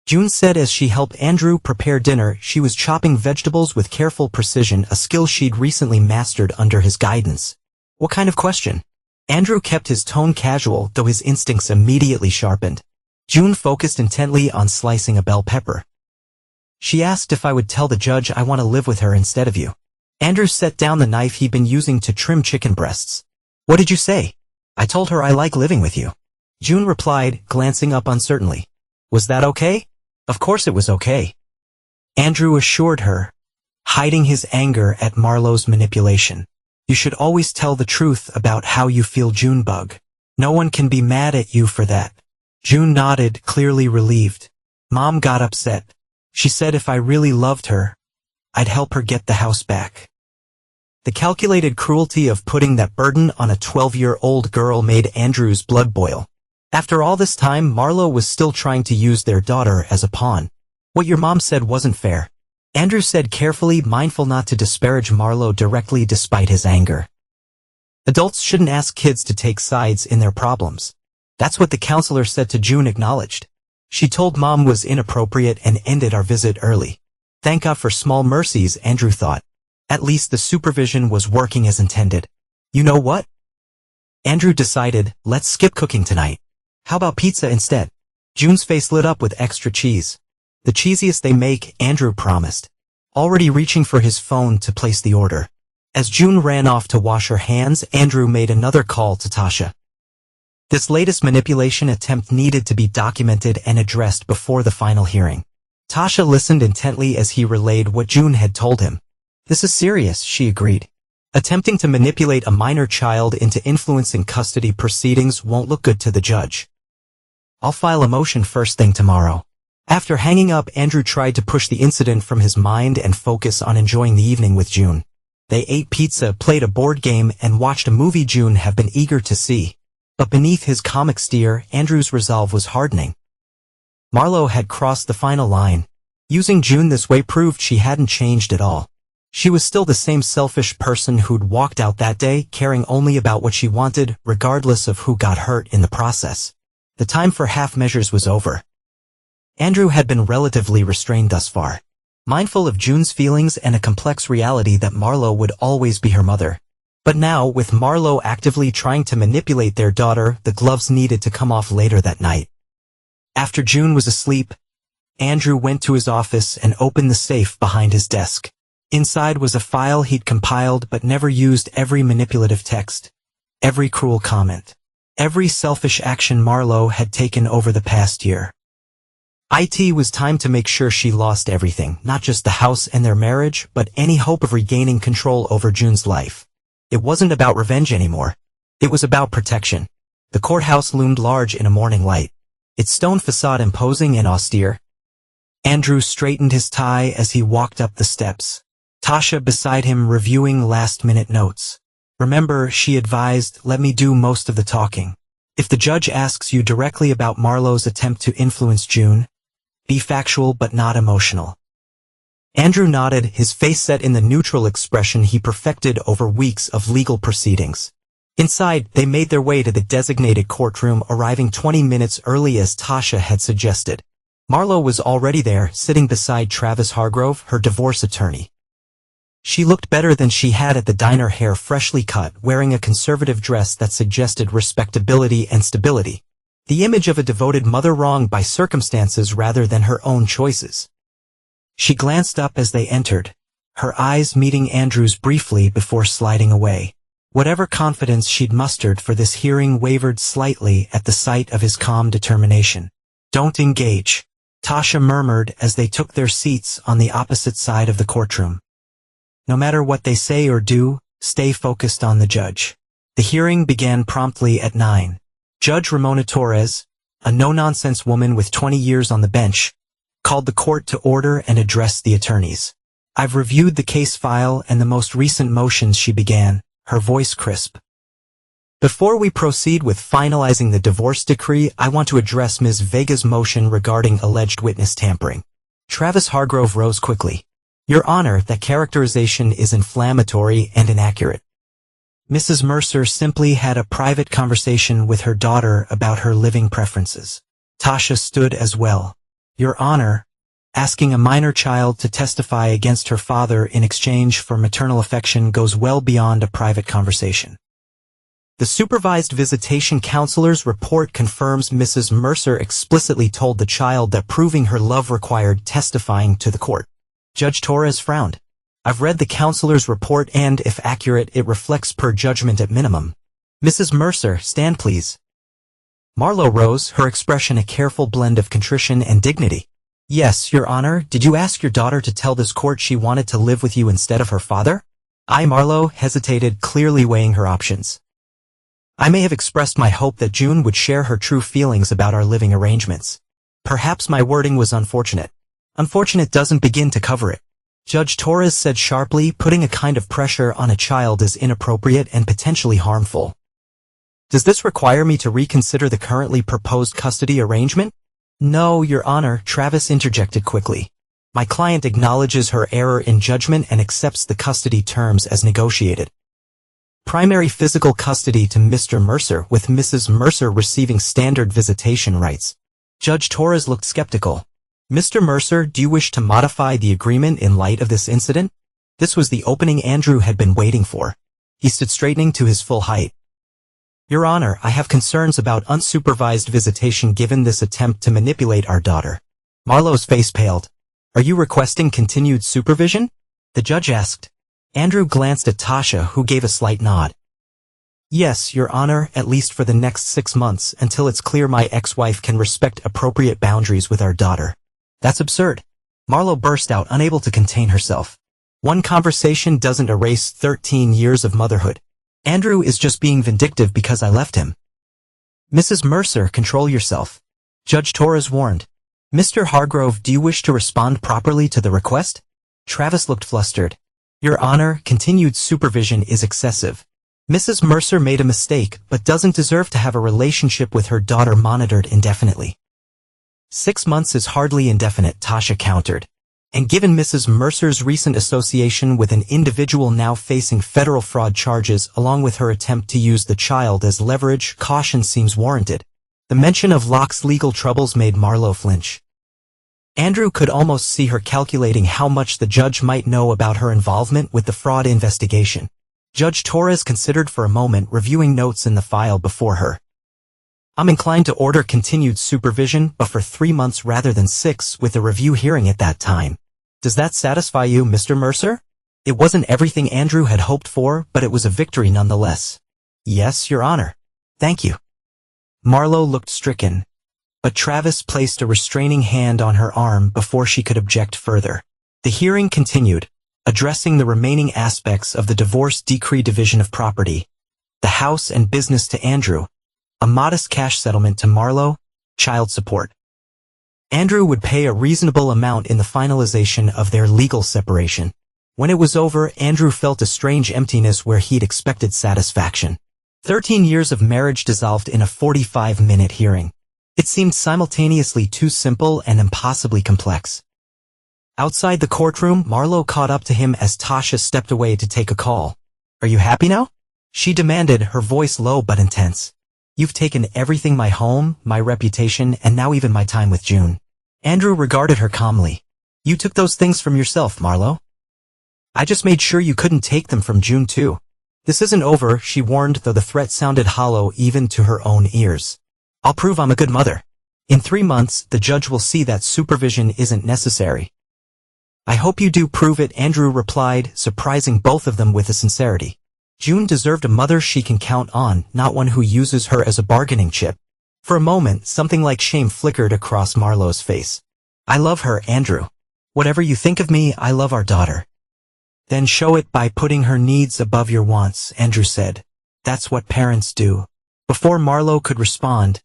June said as she helped Andrew prepare dinner. She was chopping vegetables with careful precision, a skill she'd recently mastered under his guidance. What kind of question? Andrew kept his tone casual, though his instincts immediately sharpened. June focused intently on slicing a bell pepper. She asked if I would tell the judge I want to live with her instead of you. Andrew set down the knife he'd been using to trim chicken breasts. What did you say? I told her I like living with you. June replied, glancing up uncertainly. Was that okay? Of course it was okay. Andrew assured her, hiding his anger at Marlowe's manipulation. You should always tell the truth about how you feel, Junebug. No one can be mad at you for that. June nodded, clearly relieved. Mom got upset. She said if I really loved her, I'd help her get the house back. The calculated cruelty of putting that burden on a 12-year-old girl made Andrew's blood boil. After all this time, Marlowe was still trying to use their daughter as a pawn. What your mom said wasn't fair. Andrew said carefully, mindful not to disparage Marlowe directly despite his anger. Adults shouldn't ask kids to take sides in their problems. That's what the counselor said to June acknowledged. She told Mom was inappropriate and ended our visit early. Thank God for small mercies, Andrew thought. At least the supervision was working as intended. You know what? Andrew decided, let's skip cooking tonight. How about pizza instead? June's face lit up with extra cheese. The cheesiest they make, Andrew promised. Already reaching for his phone to place the order. As June ran off to wash her hands, Andrew made another call to Tasha. This latest manipulation attempt needed to be documented and addressed before the final hearing. Tasha listened intently as he relayed what June had told him. This is serious, she agreed. Attempting to manipulate a minor child into influencing custody proceedings won't look good to the judge. I'll file a motion first thing tomorrow. After hanging up, Andrew tried to push the incident from his mind and focus on enjoying the evening with June. They ate pizza, played a board game, and watched a movie June had been eager to see. But beneath his comic stare, Andrew's resolve was hardening. Marlowe had crossed the final line. Using June this way proved she hadn't changed at all. She was still the same selfish person who'd walked out that day, caring only about what she wanted, regardless of who got hurt in the process. The time for half measures was over. Andrew had been relatively restrained thus far, mindful of June's feelings and a complex reality that Marlowe would always be her mother. But now, with Marlowe actively trying to manipulate their daughter, the gloves needed to come off later that night. After June was asleep, Andrew went to his office and opened the safe behind his desk. Inside was a file he'd compiled but never used: every manipulative text, every cruel comment, every selfish action Marlowe had taken over the past year. It was time to make sure she lost everything, not just the house and their marriage, but any hope of regaining control over June's life. It wasn't about revenge anymore. It was about protection. The courthouse loomed large in a morning light, its stone facade imposing and austere. Andrew straightened his tie as he walked up the steps. Tasha beside him reviewing last-minute notes. Remember, she advised, let me do most of the talking. If the judge asks you directly about Marlowe's attempt to influence June, be factual but not emotional. Andrew nodded, his face set in the neutral expression he perfected over weeks of legal proceedings. Inside, they made their way to the designated courtroom, arriving 20 minutes early as Tasha had suggested. Marlowe was already there, sitting beside Travis Hargrove, her divorce attorney. She looked better than she had at the diner, hair freshly cut, wearing a conservative dress that suggested respectability and stability. The image of a devoted mother wronged by circumstances rather than her own choices. She glanced up as they entered, her eyes meeting Andrew's briefly before sliding away. Whatever confidence she'd mustered for this hearing wavered slightly at the sight of his calm determination. Don't engage, Tasha murmured as they took their seats on the opposite side of the courtroom. No matter what they say or do, stay focused on the judge. The hearing began promptly at 9. Judge Ramona Torres, a no-nonsense woman with 20 years on the bench, called the court to order and addressed the attorneys. I've reviewed the case file and the most recent motions, she began, her voice crisp. Before we proceed with finalizing the divorce decree, I want to address Ms. Vega's motion regarding alleged witness tampering. Travis Hargrove rose quickly. Your Honor, that characterization is inflammatory and inaccurate. Mrs. Mercer simply had a private conversation with her daughter about her living preferences. Tasha stood as well. Your Honor, asking a minor child to testify against her father in exchange for maternal affection goes well beyond a private conversation. The supervised visitation counselor's report confirms Mrs. Mercer explicitly told the child that proving her love required testifying to the court. Judge Torres frowned. I've read the counselor's report and, if accurate, it reflects per judgment at minimum. Mrs. Mercer, stand please. Marlowe rose, her expression a careful blend of contrition and dignity. Yes, Your Honor, did you ask your daughter to tell this court she wanted to live with you instead of her father? Marlowe hesitated, clearly weighing her options. I may have expressed my hope that June would share her true feelings about our living arrangements. Perhaps my wording was unfortunate. Unfortunate doesn't begin to cover it. Judge Torres said sharply, putting a kind of pressure on a child is inappropriate and potentially harmful. Does this require me to reconsider the currently proposed custody arrangement? No, Your Honor, Travis interjected quickly. My client acknowledges her error in judgment and accepts the custody terms as negotiated. Primary physical custody to Mr. Mercer, with Mrs. Mercer receiving standard visitation rights. Judge Torres looked skeptical. Mr. Mercer, do you wish to modify the agreement in light of this incident? This was the opening Andrew had been waiting for. He stood straightening to his full height. Your Honor, I have concerns about unsupervised visitation given this attempt to manipulate our daughter. Marlowe's face paled. Are you requesting continued supervision? The judge asked. Andrew glanced at Tasha, who gave a slight nod. Yes, Your Honor, at least for the next 6 months, until it's clear my ex-wife can respect appropriate boundaries with our daughter. That's absurd. Marlowe burst out, unable to contain herself. One conversation doesn't erase 13 years of motherhood. Andrew is just being vindictive because I left him. Mrs. Mercer, control yourself. Judge Torres warned. Mr. Hargrove, do you wish to respond properly to the request? Travis looked flustered. Your Honor, continued supervision is excessive. Mrs. Mercer made a mistake, but doesn't deserve to have a relationship with her daughter monitored indefinitely. 6 months is hardly indefinite, Tasha countered. And given Mrs. Mercer's recent association with an individual now facing federal fraud charges along with her attempt to use the child as leverage, caution seems warranted. The mention of Locke's legal troubles made Marlowe flinch. Andrew could almost see her calculating how much the judge might know about her involvement with the fraud investigation. Judge Torres considered for a moment, reviewing notes in the file before her. I'm inclined to order continued supervision, but for 3 months rather than 6, with a review hearing at that time. Does that satisfy you, Mr. Mercer? It wasn't everything Andrew had hoped for, but it was a victory nonetheless. Yes, Your Honor. Thank you. Marlowe looked stricken, but Travis placed a restraining hand on her arm before she could object further. The hearing continued, addressing the remaining aspects of the divorce decree: division of property, the house and business to Andrew, a modest cash settlement to Marlowe, child support. Andrew would pay a reasonable amount in the finalization of their legal separation. When it was over, Andrew felt a strange emptiness where he'd expected satisfaction. 13 years of marriage dissolved in a 45-minute hearing. It seemed simultaneously too simple and impossibly complex. Outside the courtroom, Marlo caught up to him as Tasha stepped away to take a call. "Are you happy now?" she demanded, her voice low but intense. "You've taken everything, my home, my reputation, and now even my time with June." Andrew regarded her calmly. "You took those things from yourself, Marlo. I just made sure you couldn't take them from June too." "This isn't over," she warned, though the threat sounded hollow even to her own ears. "I'll prove I'm a good mother. In 3 months, the judge will see that supervision isn't necessary." "I hope you do prove it," Andrew replied, surprising both of them with his sincerity. June deserved a mother she can count on, not one who uses her as a bargaining chip. For a moment, something like shame flickered across Marlo's face. "I love her, Andrew. Whatever you think of me, I love our daughter." "Then show it by putting her needs above your wants," Andrew said. "That's what parents do." Before Marlo could respond,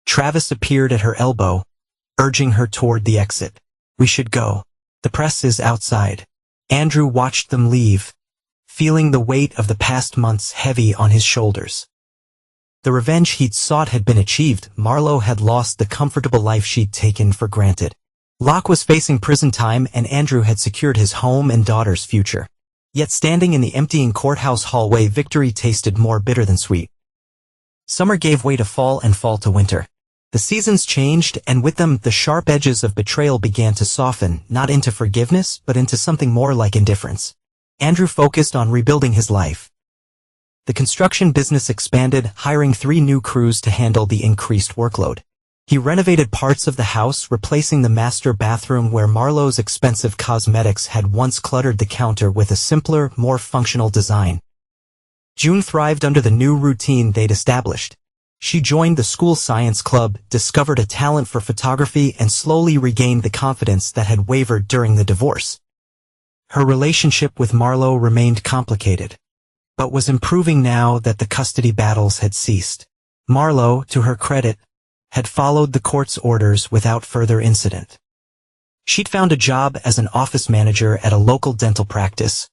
Travis appeared at her elbow, urging her toward the exit. "We should go. The press is outside." Andrew watched them leave, feeling the weight of the past months heavy on his shoulders. The revenge he'd sought had been achieved. Marlo had lost the comfortable life she'd taken for granted. Locke was facing prison time, and Andrew had secured his home and daughter's future. Yet standing in the emptying courthouse hallway, victory tasted more bitter than sweet. Summer gave way to fall and fall to winter. The seasons changed, and with them the sharp edges of betrayal began to soften, not into forgiveness, but into something more like indifference. Andrew focused on rebuilding his life. The construction business expanded, hiring 3 new crews to handle the increased workload. He renovated parts of the house, replacing the master bathroom where Marlo's expensive cosmetics had once cluttered the counter with a simpler, more functional design. June thrived under the new routine they'd established. She joined the school science club, discovered a talent for photography, and slowly regained the confidence that had wavered during the divorce. Her relationship with Marlo remained complicated, but was improving now that the custody battles had ceased. Marlo, to her credit, had followed the court's orders without further incident. She'd found a job as an office manager at a local dental practice,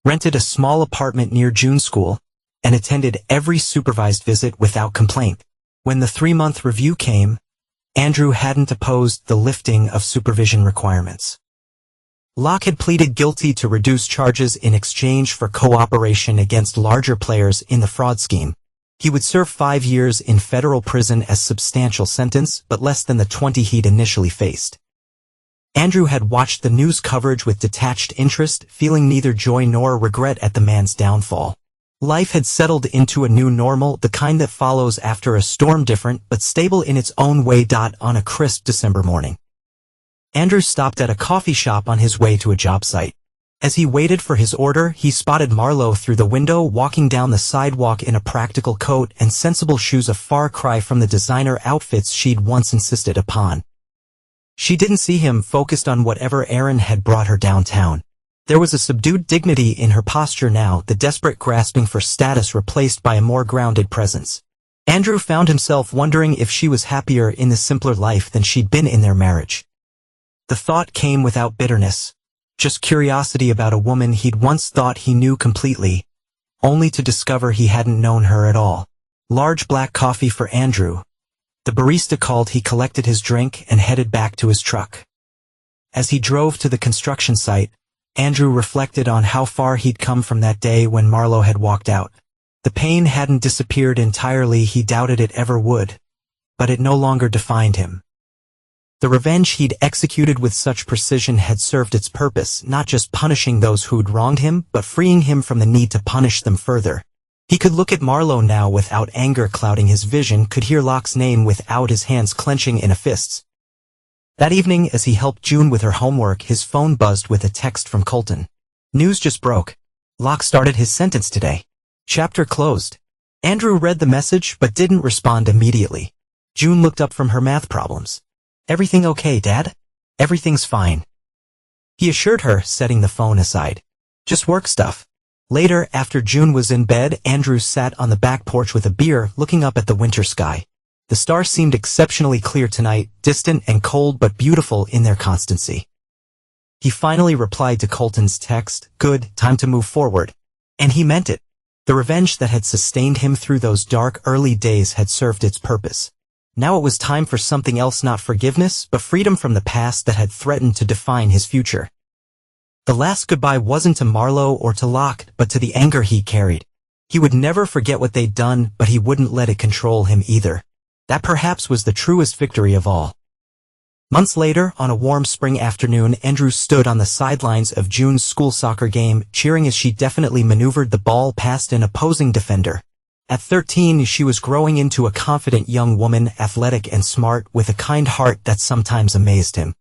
rented a small apartment near June's school, and attended every supervised visit without complaint. When the 3-month review came, Andrew hadn't opposed the lifting of supervision requirements. Locke had pleaded guilty to reduce charges in exchange for cooperation against larger players in the fraud scheme. He would serve 5 years in federal prison as substantial sentence, but less than the 20 he'd initially faced. Andrew had watched the news coverage with detached interest, feeling neither joy nor regret at the man's downfall. Life had settled into a new normal, the kind that follows after a storm, different but stable in its own way. On a crisp December morning, Andrew stopped at a coffee shop on his way to a job site. As he waited for his order, he spotted Marlo through the window, walking down the sidewalk in a practical coat and sensible shoes, a far cry from the designer outfits she'd once insisted upon. She didn't see him, focused on whatever errand had brought her downtown. There was a subdued dignity in her posture now, the desperate grasping for status replaced by a more grounded presence. Andrew found himself wondering if she was happier in the simpler life than she'd been in their marriage. The thought came without bitterness, just curiosity about a woman he'd once thought he knew completely, only to discover he hadn't known her at all. Large black coffee for Andrew. The barista called, he collected his drink and headed back to his truck. As he drove to the construction site, Andrew reflected on how far he'd come from that day when Marlo had walked out. The pain hadn't disappeared entirely, he doubted it ever would, but it no longer defined him. The revenge he'd executed with such precision had served its purpose, not just punishing those who'd wronged him, but freeing him from the need to punish them further. He could look at Marlo now without anger clouding his vision, could hear Locke's name without his hands clenching in a fist. That evening, as he helped June with her homework, his phone buzzed with a text from Colton. "News just broke. Locke started his sentence today. Chapter closed." Andrew read the message but didn't respond immediately. June looked up from her math problems. "Everything okay, Dad?" "Everything's fine," he assured her, setting the phone aside. "Just work stuff." Later, after June was in bed, Andrew sat on the back porch with a beer, looking up at the winter sky. The stars seemed exceptionally clear tonight, distant and cold but beautiful in their constancy. He finally replied to Colton's text, "Good, time to move forward." And he meant it. The revenge that had sustained him through those dark early days had served its purpose. Now it was time for something else, not forgiveness, but freedom from the past that had threatened to define his future. The last goodbye wasn't to Marlo or to Locke, but to the anger he carried. He would never forget what they'd done, but he wouldn't let it control him either. That perhaps was the truest victory of all. Months later, on a warm spring afternoon, Andrew stood on the sidelines of June's school soccer game, cheering as she definitely maneuvered the ball past an opposing defender. At 13, she was growing into a confident young woman, athletic and smart, with a kind heart that sometimes amazed him.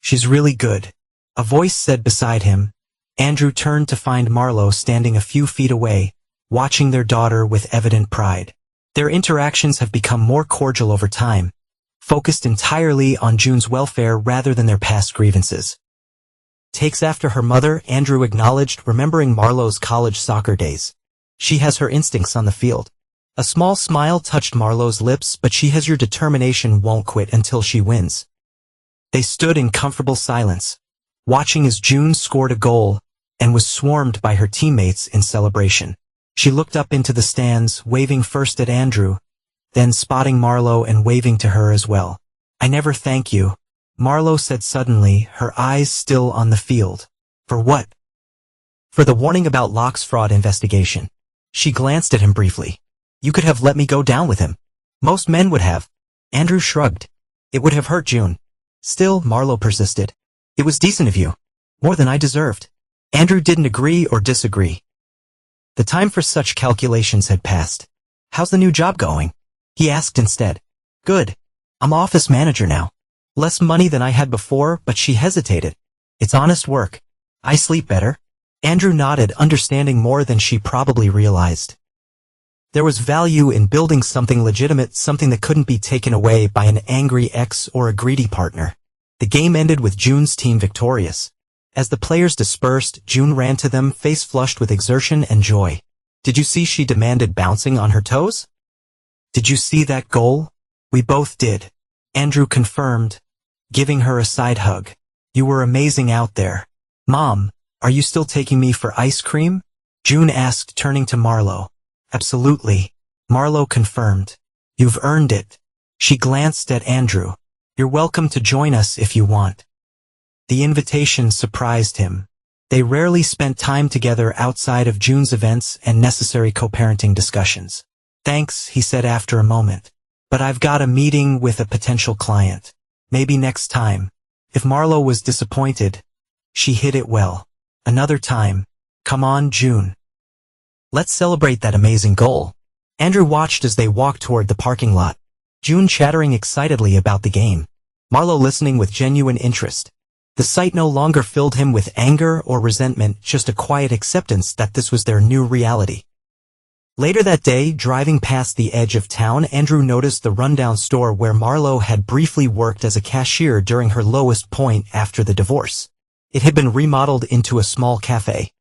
"She's really good," a voice said beside him. Andrew turned to find Marlo standing a few feet away, watching their daughter with evident pride. Their interactions have become more cordial over time, focused entirely on June's welfare rather than their past grievances. "Takes after her mother," Andrew acknowledged, remembering Marlo's college soccer days. "She has her instincts on the field." A small smile touched Marlo's lips, "But she has your determination, won't quit until she wins." They stood in comfortable silence, watching as June scored a goal and was swarmed by her teammates in celebration. She looked up into the stands, waving first at Andrew, then spotting Marlo and waving to her as well. "I never thank you," Marlo said suddenly, her eyes still on the field. "For what?" "For the warning about Locke's fraud investigation." She glanced at him briefly. "You could have let me go down with him." "Most men would have." Andrew shrugged. "It would have hurt June." "Still," Marlo persisted, "it was decent of you. More than I deserved." Andrew didn't agree or disagree. The time for such calculations had passed. "How's the new job going?" he asked instead. "Good. I'm office manager now. Less money than I had before," but she hesitated. "It's honest work. I sleep better." Andrew nodded, understanding more than she probably realized. There was value in building something legitimate, something that couldn't be taken away by an angry ex or a greedy partner. The game ended with June's team victorious. As the players dispersed, June ran to them, face flushed with exertion and joy. "Did you see?" she demanded, bouncing on her toes. "Did you see that goal?" "We both did," Andrew confirmed, giving her a side hug. "You were amazing out there." "Mom, are you still taking me for ice cream?" June asked, turning to Marlo. "Absolutely," Marlo confirmed. "You've earned it." She glanced at Andrew. "You're welcome to join us if you want." The invitation surprised him. They rarely spent time together outside of June's events and necessary co-parenting discussions. "Thanks," he said after a moment. "But I've got a meeting with a potential client. Maybe next time." If Marlo was disappointed, she hid it well. "Another time. Come on, June. Let's celebrate that amazing goal." Andrew watched as they walked toward the parking lot, June chattering excitedly about the game, Marlo listening with genuine interest. The sight no longer filled him with anger or resentment, just a quiet acceptance that this was their new reality. Later that day, driving past the edge of town, Andrew noticed the rundown store where Marlo had briefly worked as a cashier during her lowest point after the divorce. It had been remodeled into a small cafe.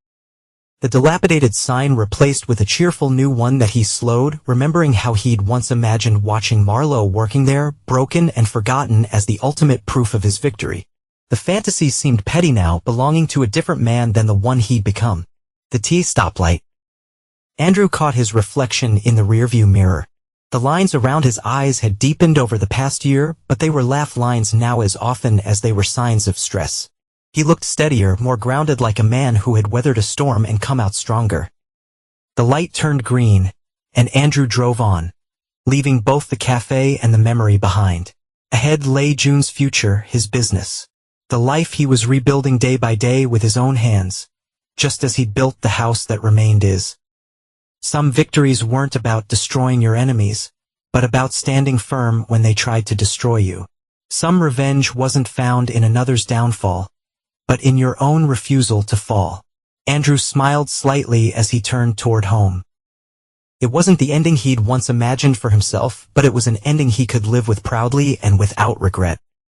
The dilapidated sign replaced with a cheerful new one that he slowed, remembering how he'd once imagined watching Marlo working there, broken and forgotten as the ultimate proof of his victory. The fantasy seemed petty now, belonging to a different man than the one he'd become. The T stoplight. Andrew caught his reflection in the rearview mirror. The lines around his eyes had deepened over the past year, but they were laugh lines now as often as they were signs of stress. He looked steadier, more grounded, like a man who had weathered a storm and come out stronger. The light turned green, and Andrew drove on, leaving both the cafe and the memory behind. Ahead lay June's future, his business. The life he was rebuilding day by day with his own hands, just as he'd built the house that remained his. Some victories weren't about destroying your enemies, but about standing firm when they tried to destroy you. Some revenge wasn't found in another's downfall, but in your own refusal to fall. Andrew smiled slightly as he turned toward home. It wasn't the ending he'd once imagined for himself, but it was an ending he could live with proudly and without regret.